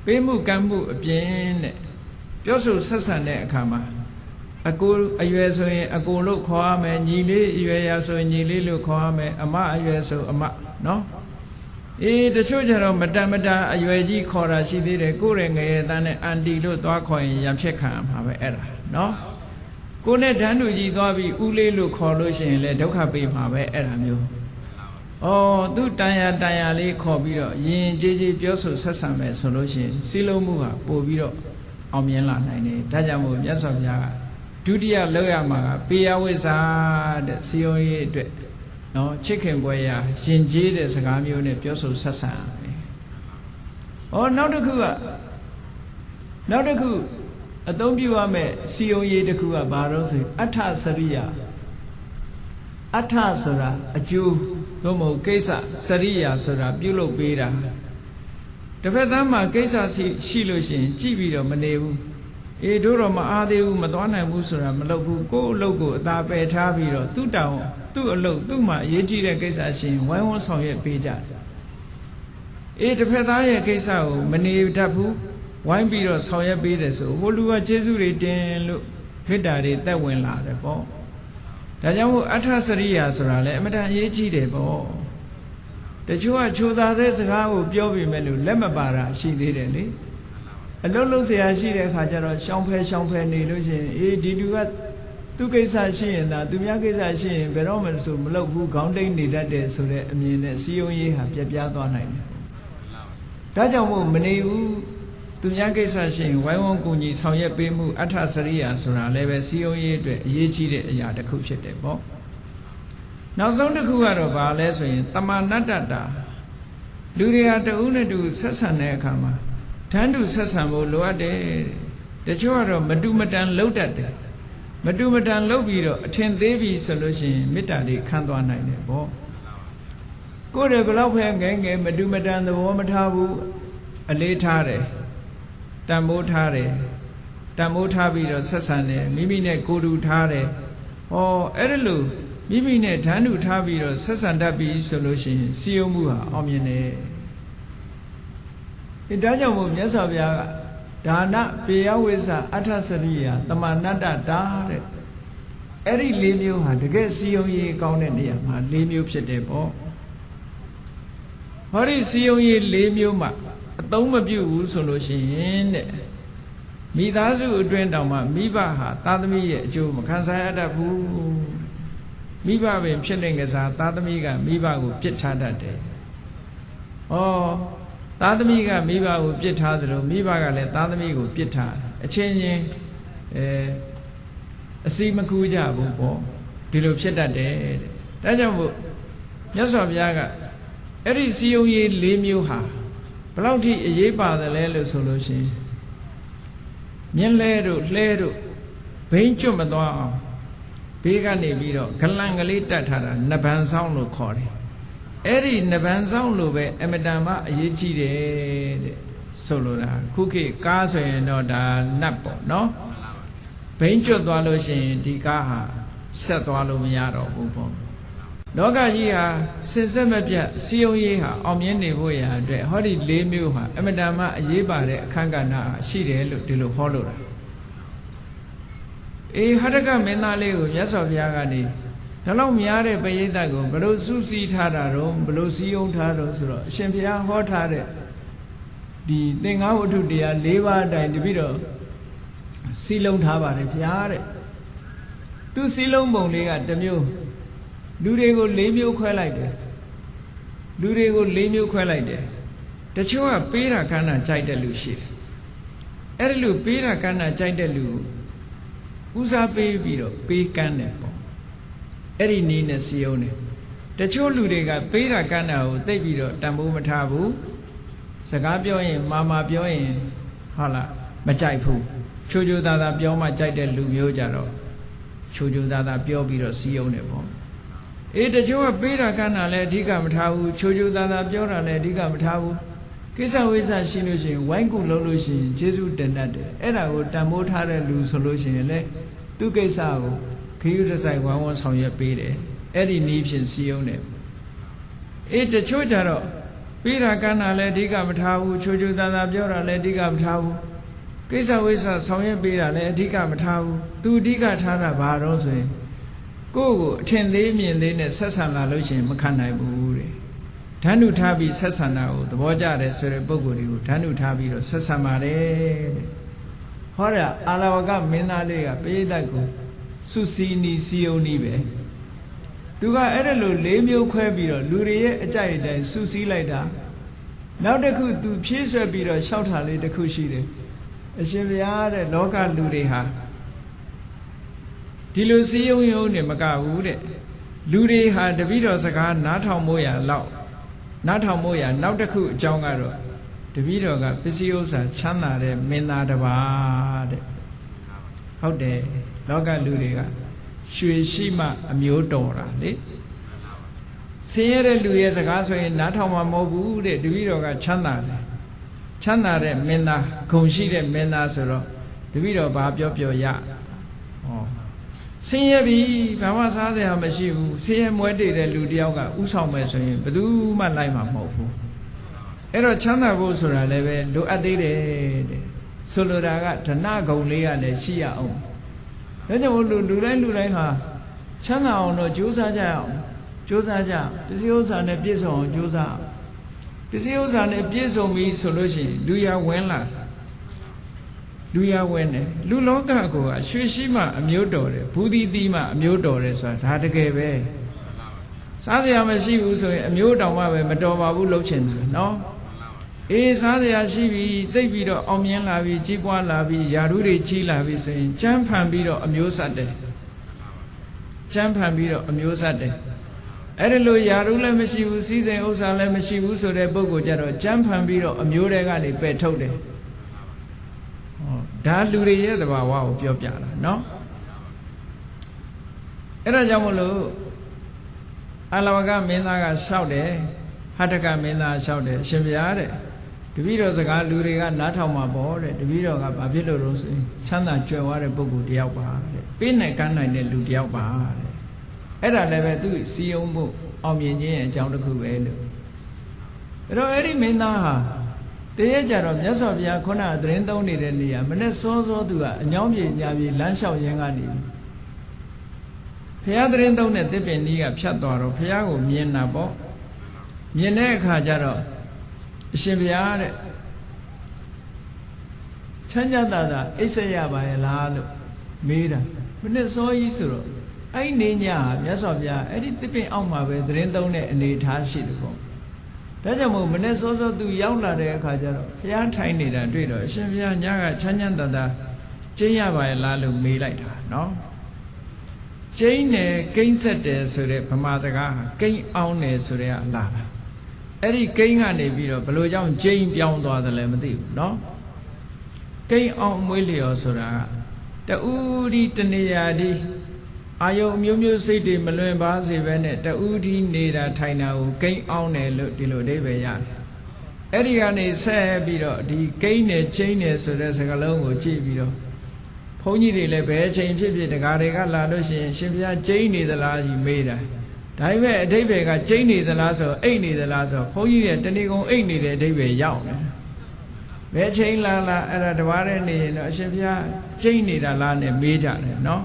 ပေးမှုကမ်းမှုအပြင်တဲ့ပြောဆိုဆက်ဆံတဲ့အခါမှာအကိုအရွယ်ဆိုရင်အကိုလို့ခေါ်ရမယ်ညီလေးအရွယ်ရာဆိုရင်ညီလေးလို့ခေါ်ရမယ်အမအရွယ်ဆိုအမနော်အေးတချို့ကျတော့မတန်မတာအရွယ်ကြီးခေါ်တာရှိသေးတယ်ကိုယ်ရဲ့ငယ်ရဲ့သားနဲ့အန်တီလို့သွားခေါ်ရင်ရံဖြစ်ခံမှာပဲအဲ့ဒါနော်ကိုယ်နဲ့ဓာတ်တူကြီးသွားပြီးဦးလေးလို့ခေါ်လို့ရှိရင်လည်းဒုက္ခပေးမှာပဲအဲ့ဒါမျိုးဩသူတန်ရာလေးခေါ်ပြီးတော့ယဉ်ကျေးကျေးပြောဆိုဆက်ဆံမယ်ဆိုလို့ရှိရင်စီးလုံးမှုဟာပို့ပြီးတော့အောင်မြင်လာနိုင်တယ်ဒါကြောင့်မို့မြတ်စွာဘုရားကဒုတိယလောက်ရမှာကပေယဝိဇ္ဇာတဲ့စီယုံရေးအတွက်နော်ချစ်ခင်ပွဲရာယဉ်ကျေးတဲ့စကားမျိုးနဲ့ပြောဆိုဆက်ဆံမယ်။ဩနောက်တစ်ခုအသုံးပြုရမယ့်စီယုံရေးတစ်ခုကဘာလို့ဆိုအဋ္ဌစရိယ အထဆိုတာအကျိုးသို့မဟုတ်ကိစ္စစရိယာဆိုတာပြုလုပ်ပေးတာတစ်ဖက်သားမှာကိစ္စရှိလို့ရှိရင်ကြည့်ပြီးတော့မနေဘူးအေးတို့တော့မအားသေးဘူးမသွားနိုင်ဘူးဆိုတာမလုပ်ဘူးကိုယ့်အလုပ်ကိုအသာပယ်ထားပြီးတော့သူ့တောင်းသူ့အလုပ်သူ့မှာအရေးကြီးတဲ့ကိစ္စရှိရင်ဝိုင်းဝန်းဆောင်ရွက်ပေးကြတယ်အေးတစ်ဖက်သားရဲ့ကိစ္စကိုမနေတတ်ဘူးဝိုင်းပြီးတော့ဆောင်ရွက်ပေးတယ်ဆိုဟိုလူကကျေးဇူးတွေတင်လို့ခိတ္တာတွေတက်ဝင်လာတယ်ပေါ့ဒါကြောင့်မို့အထစရိယာဆိုတာလည်းအမှန်တန်အရေးကြီးတယ်ပေါ့တချို့ကချိုးသားတဲ့စကားကိုပြောပြီးမဲ့လို့လက်မပါတာရှိသေးတယ်လေအလုံးလုံးเสียရှိတဲ့အခါကျတော့ရှောင်းဖဲနေလို့ရှိရင်အေးဒီလူကသူကိစ္စရှိရင်သာသူများကိစ္စရှိရင်ဘယ်တော့မှဆိုမလုပ်ဘူးခေါင်းတိတ်နေတတ်တယ်ဆိုတဲ့အမြင်နဲ့စီယုံရေးဟာပြက်ပြားသွားနိုင်တယ်ဒါကြောင့်မို့မနေဘူးသူများကိစ္စရှိရင်ဝိုင်းဝန်းကူညီဆောင်ရွက်ပေးမှုအထစရိယာဆိုတာလည်းပဲစီယုံရေးအတွက်အရေးကြီးတဲ့အရာတစ်ခုဖြစ်တယ်ပေါ့နောက်ဆုံးတစ်ခုကတော့ဘာလဲဆိုရင်တမာနတ္တတာလူတွေဟာတဦးနဲ့တူဆက်ဆံတဲ့အခါမှာတန်းတူဆက်ဆံဖို့လိုအပ်တယ်တချို့ကတော့မတူမတန်လှုပ်တတ်တယ်မတူမတန်လှုပ်ပြီးတော့အထင်သေးပြီဆိုလို့ရှိရင်မေတ္တာတွေခံသွားနိုင်တယ်ပေါ့ကိုယ်တွေဘယ်လောက်ပဲငယ်မတူမတန်သဘောမထားဘူးအလေးထားတယ်တန်ဖိုးထားတယ်တန်ဖိုးထားပြီးတော့ဆက်ဆံတယ်မိမိနဲ့ကိုယ်တူထားတယ်ဟောအဲ့ဒါလို့မိမိနဲ့ဓာတ်တူထားပြီးတော့ဆက်ဆံတတ်ပြီဆိုလို့ရှိရင်စီယုံမှုဟာအောင်မြင်တယ်ဒါကြောင့်မို့မြတ်စွာဘုရားကဒါနပေယဝိဇ္ဇအထစရိယတမနတ္တတာတဲ့အဲ့ဒီ၄မျိုးဟာတကယ်စီယုံရေးကောင်းတဲ့နေရာမှာ၄မျိုးဖြစ်တယ်ပေါ့ဟောဒီစီယုံရေး၄မျိုးမှာအသုံးမပြုဘူးဆိုလို့ရှိရင်တဲ့မိသားစုအတွင်းတောင်မှမိဘဟာသားသမီးရဲ့အကျိုးမခံစားရတတ်ဘူးမိဘပင်ဖြစ်တဲ့ကစားသားသမီးကမိဘကိုပြစ်ထားတတ်တယ်ဩသားသမီးကမိဘကိုပြစ်ထားသလိုမိဘကလည်းသားသမီးကိုပြစ်ထားအချင်းချင်းအစီမကူကြဘူးပေါ့ဒီလိုဖြစ်တတ်တယ်တဲ့ဒါကြောင့်မို့မြတ်စွာဘုရားကအဲ့ဒီစီယုံရေး၄မျိုးဟာဘယ်လောက်ထိအရေးပါတယ်လဲလို့ဆိုလို့ရှိရင်မြင်းလဲတို့လှဲတို့ဘိန်းကျွတ်မသွားအောင်ဘေးကနေပြီးတော့ဂလန်ကလေးတတ်ထားတာနဗံဆောင်လို့ခေါ်တယ်အဲ့ဒီနဗံဆောင်လို့ပဲအမတန်မှအရေးကြီးတယ်တဲ့ဆိုလိုတာခုခေတ်ကားဆိုရင်တော့ဒါနတ်ပေါ့နော်ဘိန်းကျွတ်သွားလို့ရှိရင်ဒီကားဟာဆက်သွားလို့မရတော့ဘူးပေါ့လောကကြီးဟာစင်ဆက်မပြတ်စီယုံရေးဟာအောင်မြင်နေဖို့ရာအတွက်ဟောဒီ၄မျိုးဟာအမတန်မှအရေးပါတဲ့အခန်းကဏ္ဍရှိတယ်လို့ဒီလိုဟောလို့တာအေးဟရကမင်းသားလေးကိုမြတ်စွာဘုရားကနေဒါလောက်များတဲ့ပရိသတ်ကိုဘလို့စုစည်းထားတာတော့ဘလို့စည်းရုံးထားတော့ဆိုတော့အရှင်ဘုရားဟောထားတဲ့ဒီသင်္ဃဝတ္ထုတရား၄ပါးအတိုင်းတပိတော့စီလုံးထားပါတယ်ဘုရားတဲ့သူစီလုံးပုံလေးကတစ်မျိုးလူတွေကို၄မျိုးခွဲလိုက်တယ်လူတွေကို၄မျိုးခွဲလိုက်တယ်တချို့ကပေးတာကမ်းတာကြိုက်တဲ့လူရှိတယ်အဲ့ဒီလူပေးတာကမ်းတာကြိုက်တဲ့လူဦးစားပေးပြီးတော့ပေးကမ်းတယ်ပေါ့အဲ့ဒီနည်းနဲ့စီယုံတယ်တချို့လူတွေကပေးတာကမ်းတာကိုသိပြီးတော့တန်ဖိုးမထားဘူးစကားပြောရင်မာပြောရင်ဟုတ်လားမကြိုက်ဘူးချိုချိုသားသားပြောမှကြိုက်တဲ့လူမျိုးကြတော့ချိုချိုသားသားပြောပြီးတော့စီယုံတယ်ပေါ့အေးတချို့ကပေးတာကမ်းတာလည်းအဓိကမထားဘူးချိုချိုသားသားပြောတာလည်းအဓိကမထားဘူးကိစ္စဝိစ္စရှိလို့ရှိရင်ဝိုင်းကူလုံးလို့ရှိရင်ကျေးဇူးတင်တတ်တယ်အဲ့ဒါကိုတန်ဖိုးထားတဲ့လူဆိုလို့ရှိရင်လည်းသူကိစ္စကိုခရီးတစ်ဆိုင်ဝမ်းဝမ်းဆောင်ရွက်ပေးတယ်အဲ့ဒီနည်းဖြင့်စီယုံတယ်အေးတချို့ကြတော့ပေးတာကမ်းတာလည်းအဓိကမထားဘူးချိုချိုသားသားပြောတာလည်းအဓိကမထားဘူးကိစ္စဝိစ္စဆောင်ရွက်ပေးတာလည်းအဓိကမထားဘူးသူအဓိကထားတာဘာတော့ဆိုရင်ကိုယ့်ကိုအထင်သေးမြင်သေးနဲ့ဆက်ဆံလာလို့ရှိရင်မခံနိုင်ဘူးတဲ့ဓာတ်နုထားပြီးဆက်ဆံတာကိုသဘောကျတယ်ဆိုတဲ့ပုံကိုယ်တွေကိုဓာတ်နုထားပြီးတော့ဆက်ဆံပါတယ်တဲ့ဟောတာအာလဝကမင်းသားလေးကပရိသတ်ကိုစုစည်းနီးစီယုံနီးပဲသူကအဲ့ဒါလို၄မျိုးခွဲပြီးတော့လူတွေရဲ့အကြိုက်အတိုင်းစုစည်းလိုက်တာနောက်တစ်ခုသူဖြည့်ဆွက်ပြီးတော့လျှောက်တာလေးတစ်ခုရှိတယ်အရှင်ဘုရားတဲ့လောကလူတွေဟာဒီလိုစီယုံယုံနေမကဘူးတဲ့လူတွေဟာတပိတော်စကားနားထောင်မို့ရလောက်နားထောင်မို့ရနောက်တစ်ခုအကြောင်းကတော့တပိတော်ကပစ္စည်းဥစ္စာချမ်းသာတဲ့မင်းသားတစ်ပါးတဲ့ဟုတ်တယ်လောကလူတွေက ရွှေရှိမှအမျိုးတော်တာလေဆင်းရဲတဲ့လူရဲ့စကားဆိုရင်နားထောင်မှာမဟုတ်ဘူးတဲ့တပည့်တော်ကချမ်းသာတယ်ချမ်းသာတဲ့မင်းသားဂုဏ်ရှိတဲ့မင်းသားဆိုတော့တပည့်တော်ဘာပြောရဟောဆင်းရဲပြီဘာမှစားစရာမရှိဘူးဆင်းရဲမွဲတေတဲ့လူတယောက်ကဥဆောင်မယ်ဆိုရင်ဘယ်သူမှလိုက်မှာမဟုတ်ဘူးအဲ့တော့ချမ်းသာဖို့ဆိုတာလည်းပဲလိုအပ်သေးတယ်တဲ့ဆိုလိုတာကဓနဂုဏ်လေးကလည်းရှိရအောင်ဒါကြောင့်လူတိုင်းဟာချမ်းသာအောင်တော့ကြိုးစားကြရအောင်ကြိုးစားကြပစ္စည်းဥစ္စာနဲ့ပြည့်စုံအောင်ကြိုးစားပစ္စည်းဥစ္စာနဲ့ပြည့်စုံပြီဆိုလို့ရှိရင်လူရဝင်လာလူရဝင်တယ်လူလောကကိုရွှေရှိမှအမျိုးတော်တယ်ဘူဒီတိမှအမျိုးတော်တယ်ဆိုတာဒါတကယ်ပဲစားစရာမရှိဘူးဆိုရင်အမျိုးတောင်မှပဲမတော်ပါဘူးလှုပ်ချင်တယ်နော်အေးစားစရာရှိပြီသိပ်ပြီးတော့အောင်မြင်လာပြီကြီးပွားလာပြီယာရုတွေကြီးလာပြီဆိုရင်ကြမ်းဖန်ပြီးတော့အမျိုးဆက်တယ်ကြမ်းဖန်ပြီးတော့အမျိုးဆက်တယ်အဲ့ဒီလိုယာရုလည်းမရှိဘူးစီးစိမ်ဥစ္စာလည်းမရှိဘူးဆိုတဲ့ပုဂ္ဂိုလ်ကြတော့ကြမ်းဖန်ပြီးတော့အမျိုးတွေကနေပယ်ထုတ်တယ်ဟောဒါလူတွေရဲ့သဘာဝကိုပြောပြတာနော်အဲ့ဒါကြောင့်မလို့အလဝကမင်းသားကလျှောက်တယ်ဟတ္တကမင်းသားလျှောက်တယ်အရှင်ဘုရားတဲ့တပည့်တော်စကားလူတွေကနားထောင်မှာပေါ့တဲ့တပည့်တော်ကဘာဖြစ်လို့လို့ဆိုရင်ချမ်းသာကြွယ်ဝတဲ့ပုဂ္ဂိုလ်တယောက်ပါတဲ့ပေးနိုင်ကမ်းနိုင်တဲ့လူတယောက်ပါတဲ့အဲ့ဒါလည်းပဲသူစီယုံမှုအောင်မြင်ခြင်းရဲ့အကြောင်းတစ်ခုပဲလို့အဲ့တော့အဲ့ဒီမင်းသားဟာတရက်ကြတော့မြတ်စွာဘုရားခုနကသတင်းသုံးနေတဲ့နေရာမနေ့စောသူကအညောင်းပြေညာပြေလမ်းလျှောက်ရင်းကနေဘုရားသတင်းသုံးတဲ့သစ်ပင်ကြီးကဖြတ်သွားတော့ဘုရားကိုမြင်တာပေါ့မြင်တဲ့အခါကျတော့အရှင်ဘုရားတဲ့ချမ်းသာတာအိပ်ဆက်ရပါရဲ့လားလို့မေးတာမနေ့စောကြီးဆိုတော့အဲ့နေညမြတ်စွာဘုရားအဲ့ဒီသစ်ပင်အောက်မှာပဲသတင်းသုံးတဲ့အနေထားရှိတယ်ပေါ့ဒါကြောင့်မို့မနေ့စောသူရောက်လာတဲ့အခါကျတော့ဘုရားထိုင်နေတာတွေ့တော့အရှင်ဘုရားညကချမ်းသာကျင်းရပါရဲ့လားလို့မေးလိုက်တာနော်ကျင်းတယ်ကိန်းဆက်တယ်ဆိုတဲ့ဗမာစကားဟာကိန်းအောင်တယ်ဆိုတဲ့အလားလားအဲ့ဒီကိန်းကနေပြီးတော့ဘလို့ကြောင့်ကျင်းပြောင်းသွားတယ်လဲမသိဘူးနော်ကိန်းအောင်မွေးလျော်ဆိုတာကတူဒီတနေရာဒီအာယုံမျိုးမျိုးစိတ်တွေမလွင်ပါစေပဲနဲ့တူဒီနေတာထိုင်တာကိုကိန်းအောင်တယ်လို့ဒီလိုအဓိပ္ပာယ်ရတယ်အဲ့ဒီကနေဆက်ပြီးတော့ဒီကိန်းနဲ့ကျင်းတယ်ဆိုတဲ့စကားလုံးကိုကြည့်ပြီးတော့ဘုန်းကြီးတွေလည်းဘယ်အချိန်ဖြစ်ဖြစ်တကားတွေကလာလို့ရှိရင်ရှင်ဘုရားကျင်းနေသလားကြီးမေးတာဒါပေမဲ့အဓိပ္ပာယ်ကကျင်းနေသလားဆိုအိတ်နေသလားဆိုဘုန်းကြီးတွေတဏီကုံအိတ်နေတဲ့အဓိပ္ပာယ်ရောက်တယ်ဘယ်ချိန်လာအဲ့ဒါတဘာတဲ့နေရင်တော့အရှင်ဘုရားကျင်းနေတာလားနဲ့မေးကြတယ်နော်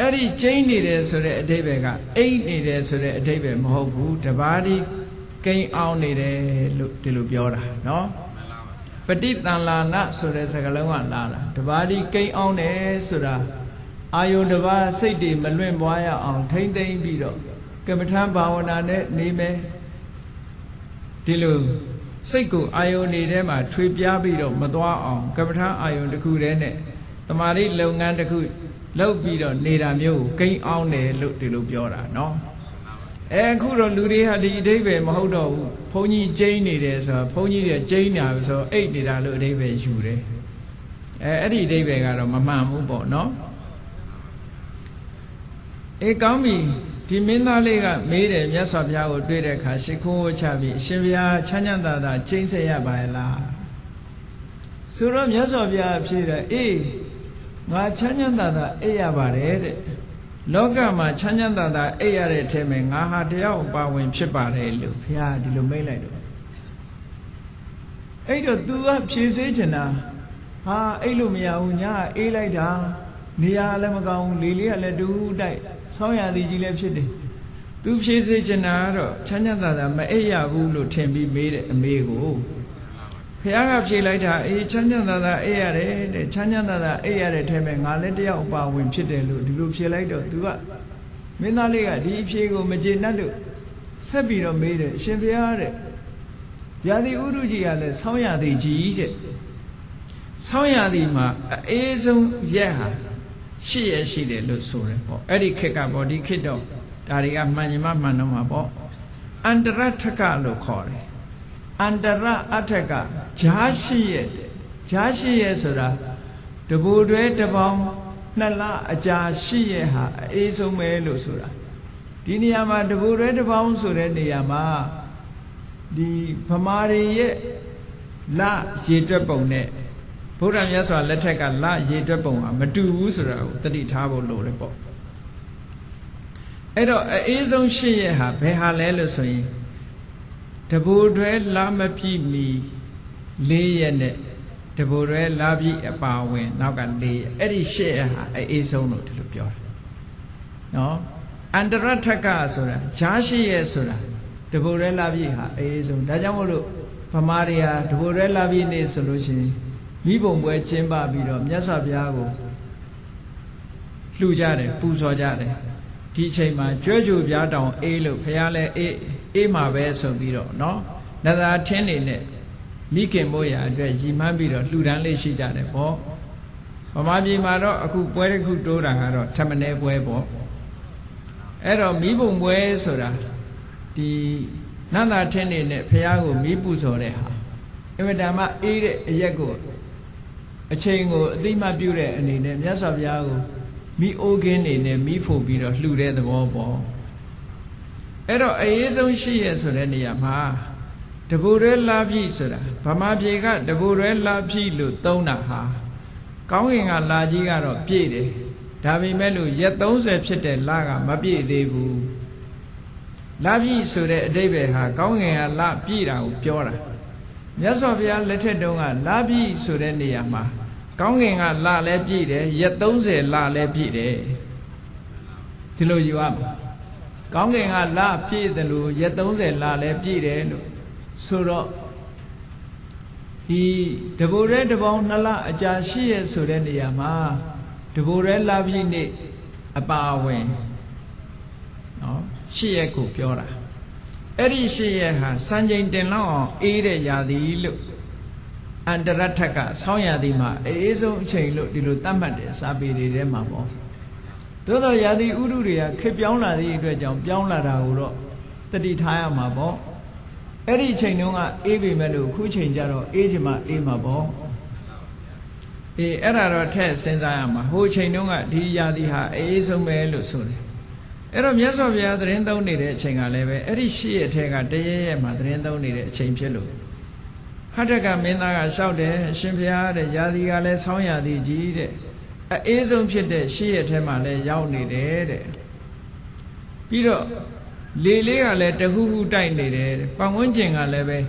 အဲ့ဒီကျင်းနေတယ်ဆိုတဲ့အဓိပ္ပာယ်ကအိတ်နေတယ်ဆိုတဲ့အဓိပ္ပာယ်မဟုတ်ဘူးတဘာဒီကိန်းအောင်နေတယ်လို့ဒီလိုပြောတာနော်ပဋိသင်္လာနဆိုတဲ့စကားလုံးကလာတာတဘာဒီကိန်းအောင်တယ်ဆိုတာအာယုန်တဘာစိတ်တွေမလွင့်ပွားရအောင်ထိမ့်သိမ့်ပြီးတော့ကမ္မထာဘာဝနာနဲ့နေမယ်ဒီလိုစိတ်ကိုအာယုန်တွေထဲမှာထွေပြားပြီးတော့မသွားအောင်ကမ္မထာအာယုန်တစ်ခုတည်းနဲ့တမာတိလုပ်ငန်းတစ်ခုလုပ်ပြီးတော့နေတာမျိုးကိုကိန်းအောင်တယ်လို့ဒီလိုပြောတာနော်အခုတော့လူတွေဟာဒီအဓိပ္ပာယ်မဟုတ်တော့ဘူးဘုန်းကြီးကျိန်းနေတယ်ဆိုတော့ဘုန်းကြီးတွေကျိန်းနေတာဆိုတော့အိတ်နေတာလို့အဓိပ္ပာယ်ယူတယ်အဲ့ဒီအဓိပ္ပာယ်ကတော့မမှန်ဘူးပေါ့နော်ကောင်းပြီဒီမင်းသားလေးကမေးတယ်မြတ်စွာဘုရားကိုတွေ့တဲ့အခါရှ िख ိုးဝချပြီးအရှင်ဘုရားချမ်းသာကျိန်းဆက်ရပါရဲ့လားဆိုတော့မြတ်စွာဘုရားဖြေတယ်အေးငါချမ်းသာအိပ်ရပါတယ်တဲ့လောကမှာချမ်းသာအိပ်ရတဲ့အထဲမှာငါဟာတယောက်ပါဝင်ဖြစ်ပါတယ်လို့ဘုရားဒီလိုမိန့်လိုက်တော့အဲ့တော့ तू ကဖြေစေချင်တာဟာအိပ်လို့မရဘူးညာအေးလိုက်တာနေရာလည်းမကောင်းဘူးလေလေးကလည်းတူတိုက်ဆောင်းရသည်ကြီးလည်းဖြစ်တယ် तू ဖြေစေချင်တာကတော့ချမ်းသာမအိပ်ရဘူးလို့ထင်ပြီးမေးတဲ့အမေကိုဘုရားကဖြေလိုက်တာအေးချမ်းသာအိပ်ရတယ်တဲ့ချမ်းသာအိပ်ရတဲ့ထဲမှာငါလည်းတယောက်ပါဝင်ဖြစ်တယ်လို့ဒီလိုဖြေလိုက်တော့ तू ကမင်းသားလေးကဒီအဖြေကိုမကျေနပ်လို့ဆက်ပြီးတော့မေးတယ်အရှင်ဘုရားတဲ့ရာသီဥတုကြီးကလည်းဆောင်းရသည်ကြီးတဲ့ဆောင်းရသည်မှာအေးဆုံးရက်ဟာရှိတယ်လို့ဆိုတယ်ပေါ့အဲ့ဒီခေတ်ကပေါ့ဒီခေတ်တော့ဒါတွေကမှန်ရင်မှမှန်တော့မှာပေါ့အန္တရထကလို့ခေါ်တယ်အန္တရအထကဂျားရှိရဲ့ဆိုတာတဘူတွဲတပေါင်း 2 လအကြာရှိရဟာအေးဆုံးပဲလို့ဆိုတာဒီနေရာမှာတဘူရဲတပေါင်းဆိုတဲ့နေရာမှာဒီဗမာတွေရဲ့လရေတွက်ပုံနဲ့ဘုရားမြတ်စွာလက်ထက်ကလရေတွက်ပုံဟာမတူဘူးဆိုတာကိုသတိထားဖို့လိုတယ်ပေါ့အဲ့တော့အေးဆုံးရှိရဟာဘယ်ဟာလဲလို့ဆိုရင်တဘူတွဲလမပြည့်မီ4 ရက်နဲ့တဘူတွဲလပြည့်အပါဝင်နောက်က4 ရက်အဲ့ဒီ8 ရက်ဟာအေးဆုံးလို့ဒီလိုပြောတယ်နော်အန္တရထကဆိုတာဈာရှိရဆိုတာတဘူရဲလာပြီဟာအေးဆုံးဒါကြောင့်မို့လို့ဗမာတွေဟာတဘူရဲလာပြီနေ့ဆိုလို့ရှိရင်မိဘုံပွဲကျင်းပပြီးတော့မြတ်စွာဘုရားကိုလှူကြတယ်ပူဇော်ကြတယ်ဒီအချိန်မှာကြွဲကြိုပြားတောင်အေးလို့ဘုရားလည်းအေးမှာပဲဆိုပြီးတော့နော်နသာထင်းနေနဲ့မိခင်မို့ရာအတွက်ရည်မှန်းပြီးတော့လှူဒန်းလေးရှိကြတယ်ပေါ့ဗမာပြည်မှာတော့အခုပွဲတစ်ခုတိုးတာကတော့ထမနေပွဲပေါ့အဲ့တော့မိဘုံပွဲဆိုတာဒီနန္ဒာထင်းနေနဲ့ဘုရားကိုမိပူဇော်တဲ့ဟာအင်မတန်မှအေးတဲ့အရက်ကိုအချိန်ကိုအသိမှပြုတဲ့အနေနဲ့မြတ်စွာဘုရားကိုမိအိုးကင်းနေနဲ့မိဖို့ပြီးတော့လှူတဲ့သဘောပေါ့အဲ့တော့အေးဆုံးရှိရဆိုတဲ့နေရာမှာတဘူရဲလာပြီဆိုတာဗမာပြည်ကတဘူရဲလာပြီလို့သုံးတာဟာကောင်းကင်ကလာကြီးကတော့ပြည့်တယ်ဒါပေမဲ့လို့ရက်30ဖြစ်တဲ့လကမပြည့်သေးဘူးလပြည့်ဆိုတဲ့အဓိပ္ပာယ်ဟာကောင်းကင်ကလပြည့်တာကိုပြောတာမြတ်စွာဘုရားလက်ထက်တုန်းကလပြည့်ဆိုတဲ့နေရာမှာကောင်းကင်ကလလည်းပြည့်တယ်ရက်30လလည်းပြည့်တယ်ဒီလိုယူရမှာကောင်းကင်ကလပြည့်တယ်လို့ရက်30လလည်းပြည့်တယ်လို့ဆိုတော့ဒီတဘူရဲတပေါင်း2 လအကြာရှိရဆိုတဲ့နေရာမှာတဘူရဲလပြည့်နေ့အပါဝင်နော်ရှိရကိုပြောတာအဲ့ဒီရှိရဟာစံချိန်တင်လောက်အောင်အေးတဲ့ရာသီလို့အန္တရထက်ကဆောင်းရာသီမှာအေးဆုံးအချိန်လို့ဒီလိုသတ်မှတ်တယ်စာပေတွေထဲမှာပေါ့သို့တော့ရာသီဥတုတွေကခေတ်ပြောင်းလာသည့်အတွက်ကြောင့်ပြောင်းလာတာကိုတော့တတိထားရမှာပေါ့အဲ့ဒီအချိန်တုန်းကအေးပေမဲ့လို့ခုချိန်ကျတော့အေးချင်မှအေးမှာပေါ့အဲ့ဒါတော့ထည့်စဉ်းစားရမှာဟိုချိန်တုန်းကဒီရာသီဟာအေးဆုံးပဲလို့ဆိုတယ်အဲ့တော့မြတ်စွာဘုရားသတင်းသုံးနေတဲ့အချိန်ကလည်းပဲအဲ့ဒီရှိရထဲကတရရဲ့မှာသတင်းသုံးနေတဲ့အချိန်ဖြစ်လို့ဟတ္တကမင်းသားကလျှောက်တယ်အရှင်ဘုရားတဲ့ရာသီကလည်းဆောင်းရာသီကြီးတဲ့အေးဆုံးဖြစ်တဲ့ရှိရထဲမှာလည်းရောက်နေတယ်တဲ့ပြီးတော့လေလေးကလည်းတဟူဟူတိုက်နေတယ်ပတ်ဝန်းကျင်ကလည်းပဲ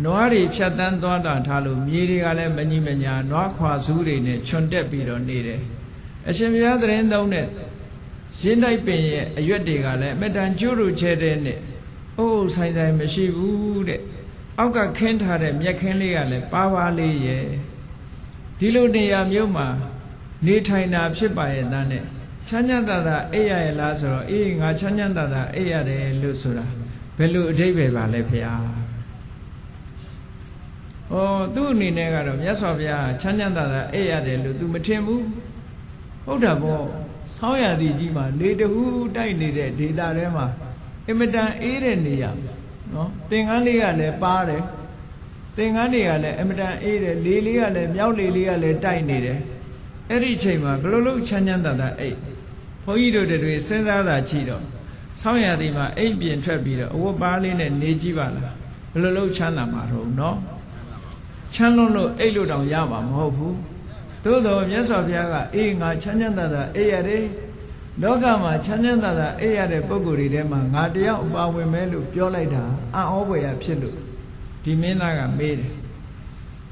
နွားတွေဖြတ်တန်းသွားတာထားလို့မြေတွေကလည်းမညီမညာနွားခွာစူးတွေနဲ့ခြုံတက်ပြီးတော့နေတယ်အရှင်ဘုရားသတင်းသုံးတဲ့ရင်းတိုက်ပင်ရဲ့အရွက်တွေကလည်းအမတန်ကျိုးတို့ချဲတဲ့နဲ့အိုးဆိုင်ဆိုင်မရှိဘူးတဲ့အောက်ကခင်းထားတဲ့မြက်ခင်းလေးကလည်းပါပါလေးရဲ့ဒီလိုနေရာမျိုးမှာနေထိုင်တာဖြစ်ပါရဲ့သားနဲ့ချမ်းချမ်းသာသာအိပ်ရရဲ့လားဆိုတော့အေးငါချမ်းချမ်းသာသာအိပ်ရတယ်လို့ဆိုတာဘယ်လိုအဓိပ္ပာယ်ပါလဲဖေဟာဩသူ့အနေနဲ့ကတော့မြတ်စွာဘုရားချမ်းချမ်းသာသာအိပ်ရတယ်လို့ तू မထင်ဘူးဟုတ်တာပေါ့ဆောင်းရာသီကြီးမှာလေတဟူးတိုက်နေတဲ့ဒေသထဲမှာအင်မတန်အေးတဲ့နေရာနော်သင်္ကန်းလေးကလည်းပါတယ်သင်္ကန်းတွေကလည်းအင်မတန်အေးတယ်လေလေးကလည်းမြောက်လေလေးကလည်းတိုက်နေတယ်အဲ့ဒီအချိန်မှာဘယ်လိုလုပ်ချမ်းချမ်းသာသာအိပ်ဘုန်းကြီးတို့တွေစဉ်းစားတာကြည့်တော့ဆောင်းရာသီမှာအိမ်ပြင်ထွက်ပြီးတော့အဝတ်ပါးလေးနဲ့နေကြည့်ပါလားဘယ်လိုလုပ်ချမ်းသာမှာတော့နော်ချမ်းလွန်းလို့အိပ်လို့တောင်ရမှာမဟုတ်ဘူးသို့တော်မြတ်စွာဘုရားကအေးငါချမ်းချမ်းသာသာအိပ်ရတယ်လောကမှာချမ်းချမ်းသာသာအိပ်ရတဲ့ပုဂ္ဂိုလ်တွေထဲမှာငါတယောက်အပါဝင်မဲလို့ပြောလိုက်တာအံ့ဩဖွယ်ရဖြစ်လို့ဒီမင်းသားကမေးတယ်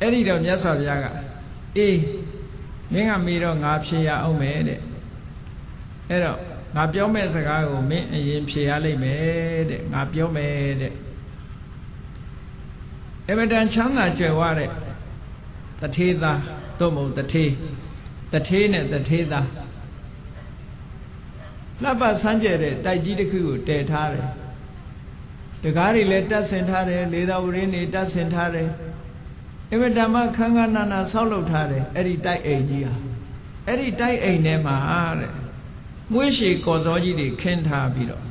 အဲ့ဒီတော့မြတ်စွာဘုရားကအေးမင်းကမေးတော့ငါဖြေရအောင်မယ်တဲ့အဲ့တော့ငါပြောမဲ့စကားကိုမင်းအရင်ဖြေရလိမ့်မယ်တဲ့ငါပြောမယ်တဲ့အမတန်ချမ်းသာကြွယ်ဝတဲ့တထေးသားသို့မဟုတ်တထေးနဲ့တထေးသားလှပဆန်းကျဲတဲ့တိုက်ကြီးတစ်ခုကိုတည်ထားတယ်တကားတွေလည်းတတ်ဆင်ထားတယ်လေသာဝရင်းတွေတတ်ဆင်ထားတယ်အမတန်မှခန်းခန်းနာနာဆောက်လုပ်ထားတယ်အဲ့ဒီတိုက်အိမ်ကြီးဟာအဲ့ဒီတိုက်အိမ်ထဲမှာတဲ့မွေးရှည်ကော်စောကြီးတွေခင်းထားပြီးတော့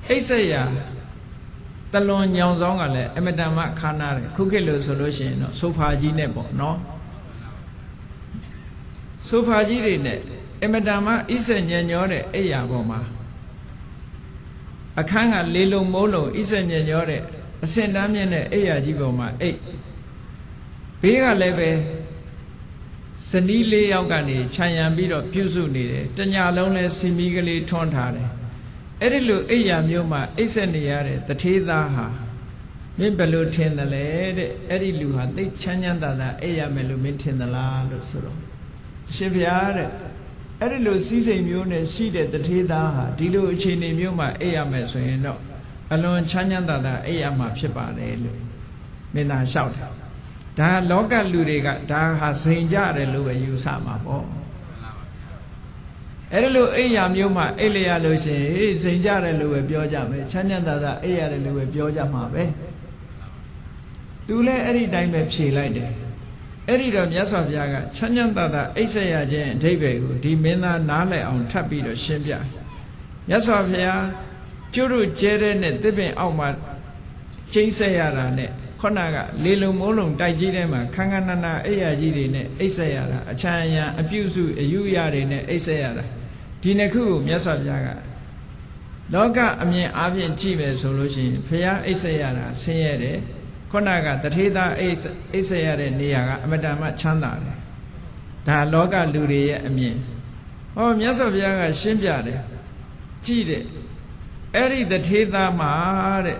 အိပ်ဆက်ရာတလွန်ညောင်ဆောင်ကလည်းအမတန်မှခါနာတယ်ခုခေတ်လို့ဆိုလို့ရှိရင်တော့ဆိုဖာကြီးနဲ့ပေါ့နော် ဆိုဖာကြီးတွေနဲ့အမတန်မှဣဆက်ညံ့ညောတဲ့အိယာပေါ်မှာအခန်းကလေလုံမိုးလုံဣဆက်ညံ့ညောတဲ့အစင်တန်းမြင့်တဲ့အိယာကြီးပေါ်မှာအိတ်ဘေးကလည်းပဲဇနီး၄ယောက်ကနေခြံရံပြီးတော့ပြုစုနေတယ်တညလုံးလဲစီမီကလေးထွန်းထားတယ်အဲ့ဒီလိုအိယာမျိုးမှာအိပ်ဆက်နေရတဲ့တထေးသားဟာမင်းဘယ်လိုထင်တယ်လဲတဲ့အဲ့ဒီလူဟာသိချမ်းချမ်းသာသာအိယာမယ်လို့မင်းထင်သလားလို့ဆိုတော့အရှင်ဘုရားတဲ့အဲ့ဒီလိုစီးစိမ်မျိုးနဲ့ရှိတဲ့တထေးသားဟာဒီလိုအခြေအနေမျိုးမှာအိယာမယ်ဆိုရင်တော့အလွန်ချမ်းချမ်းသာသာအိယာမှာဖြစ်ပါတယ်လို့မင်းသားလျှောက်တယ်ဒါလောကလူတွေကဒါဟာစိန်ကြတယ်လို့ပဲယူဆမှာပေါ့အဲ့လိုအိယာမျိုးမှာအိတ်လျာလို့ရှိရင်စိန်ကြတယ်လို့ပဲပြောကြမယ်ချမ်းချမ်းသာသာအိရတယ်လို့ပဲပြောကြမှာပဲသူလည်းအဲ့ဒီတိုင်းပဲဖြေလိုက်တယ်အဲ့ဒီတော့မြတ်စွာဘုရားကချမ်းချမ်းသာသာအိတ်ဆက်ရခြင်းအဓိပ္ပာယ်ကိုဒီမင်းသားနားလည်အောင်ထပ်ပြီးတော့ရှင်းပြမြတ်စွာဘုရားကျွတ်တို့ကျဲတဲ့နဲ့တစ်ပင်အောက်မှာကျိန်းဆက်ရတာနဲ့ခုနကလေလုံမိုးလုံတိုက်ကြီးထဲမှာခန်းခန်းနာနာအိယာကြီးတွေနဲ့အိတ်ဆက်ရတာအချမ်းအယံအပြုစုအယူရတွေနဲ့အိတ်ဆက်ရတာဒီနှစ်ခုကိုမြတ်စွာဘုရားကလောကအမြင်အားဖြင့်ကြည့်မယ်ဆိုလို့ရှိရင်ဘုရားအိတ်ဆက်ရတာဆင်းရဲတယ်ခုနကတထေးသားအိတ်ဆက်ရတဲ့နေရာကအမတန်မှချမ်းသာတယ်ဒါလောကလူတွေရဲ့အမြင်ဟောမြတ်စွာဘုရားကရှင်းပြတယ်ကြည့်တဲ့အဲ့ဒီတထေးသားမှာတဲ့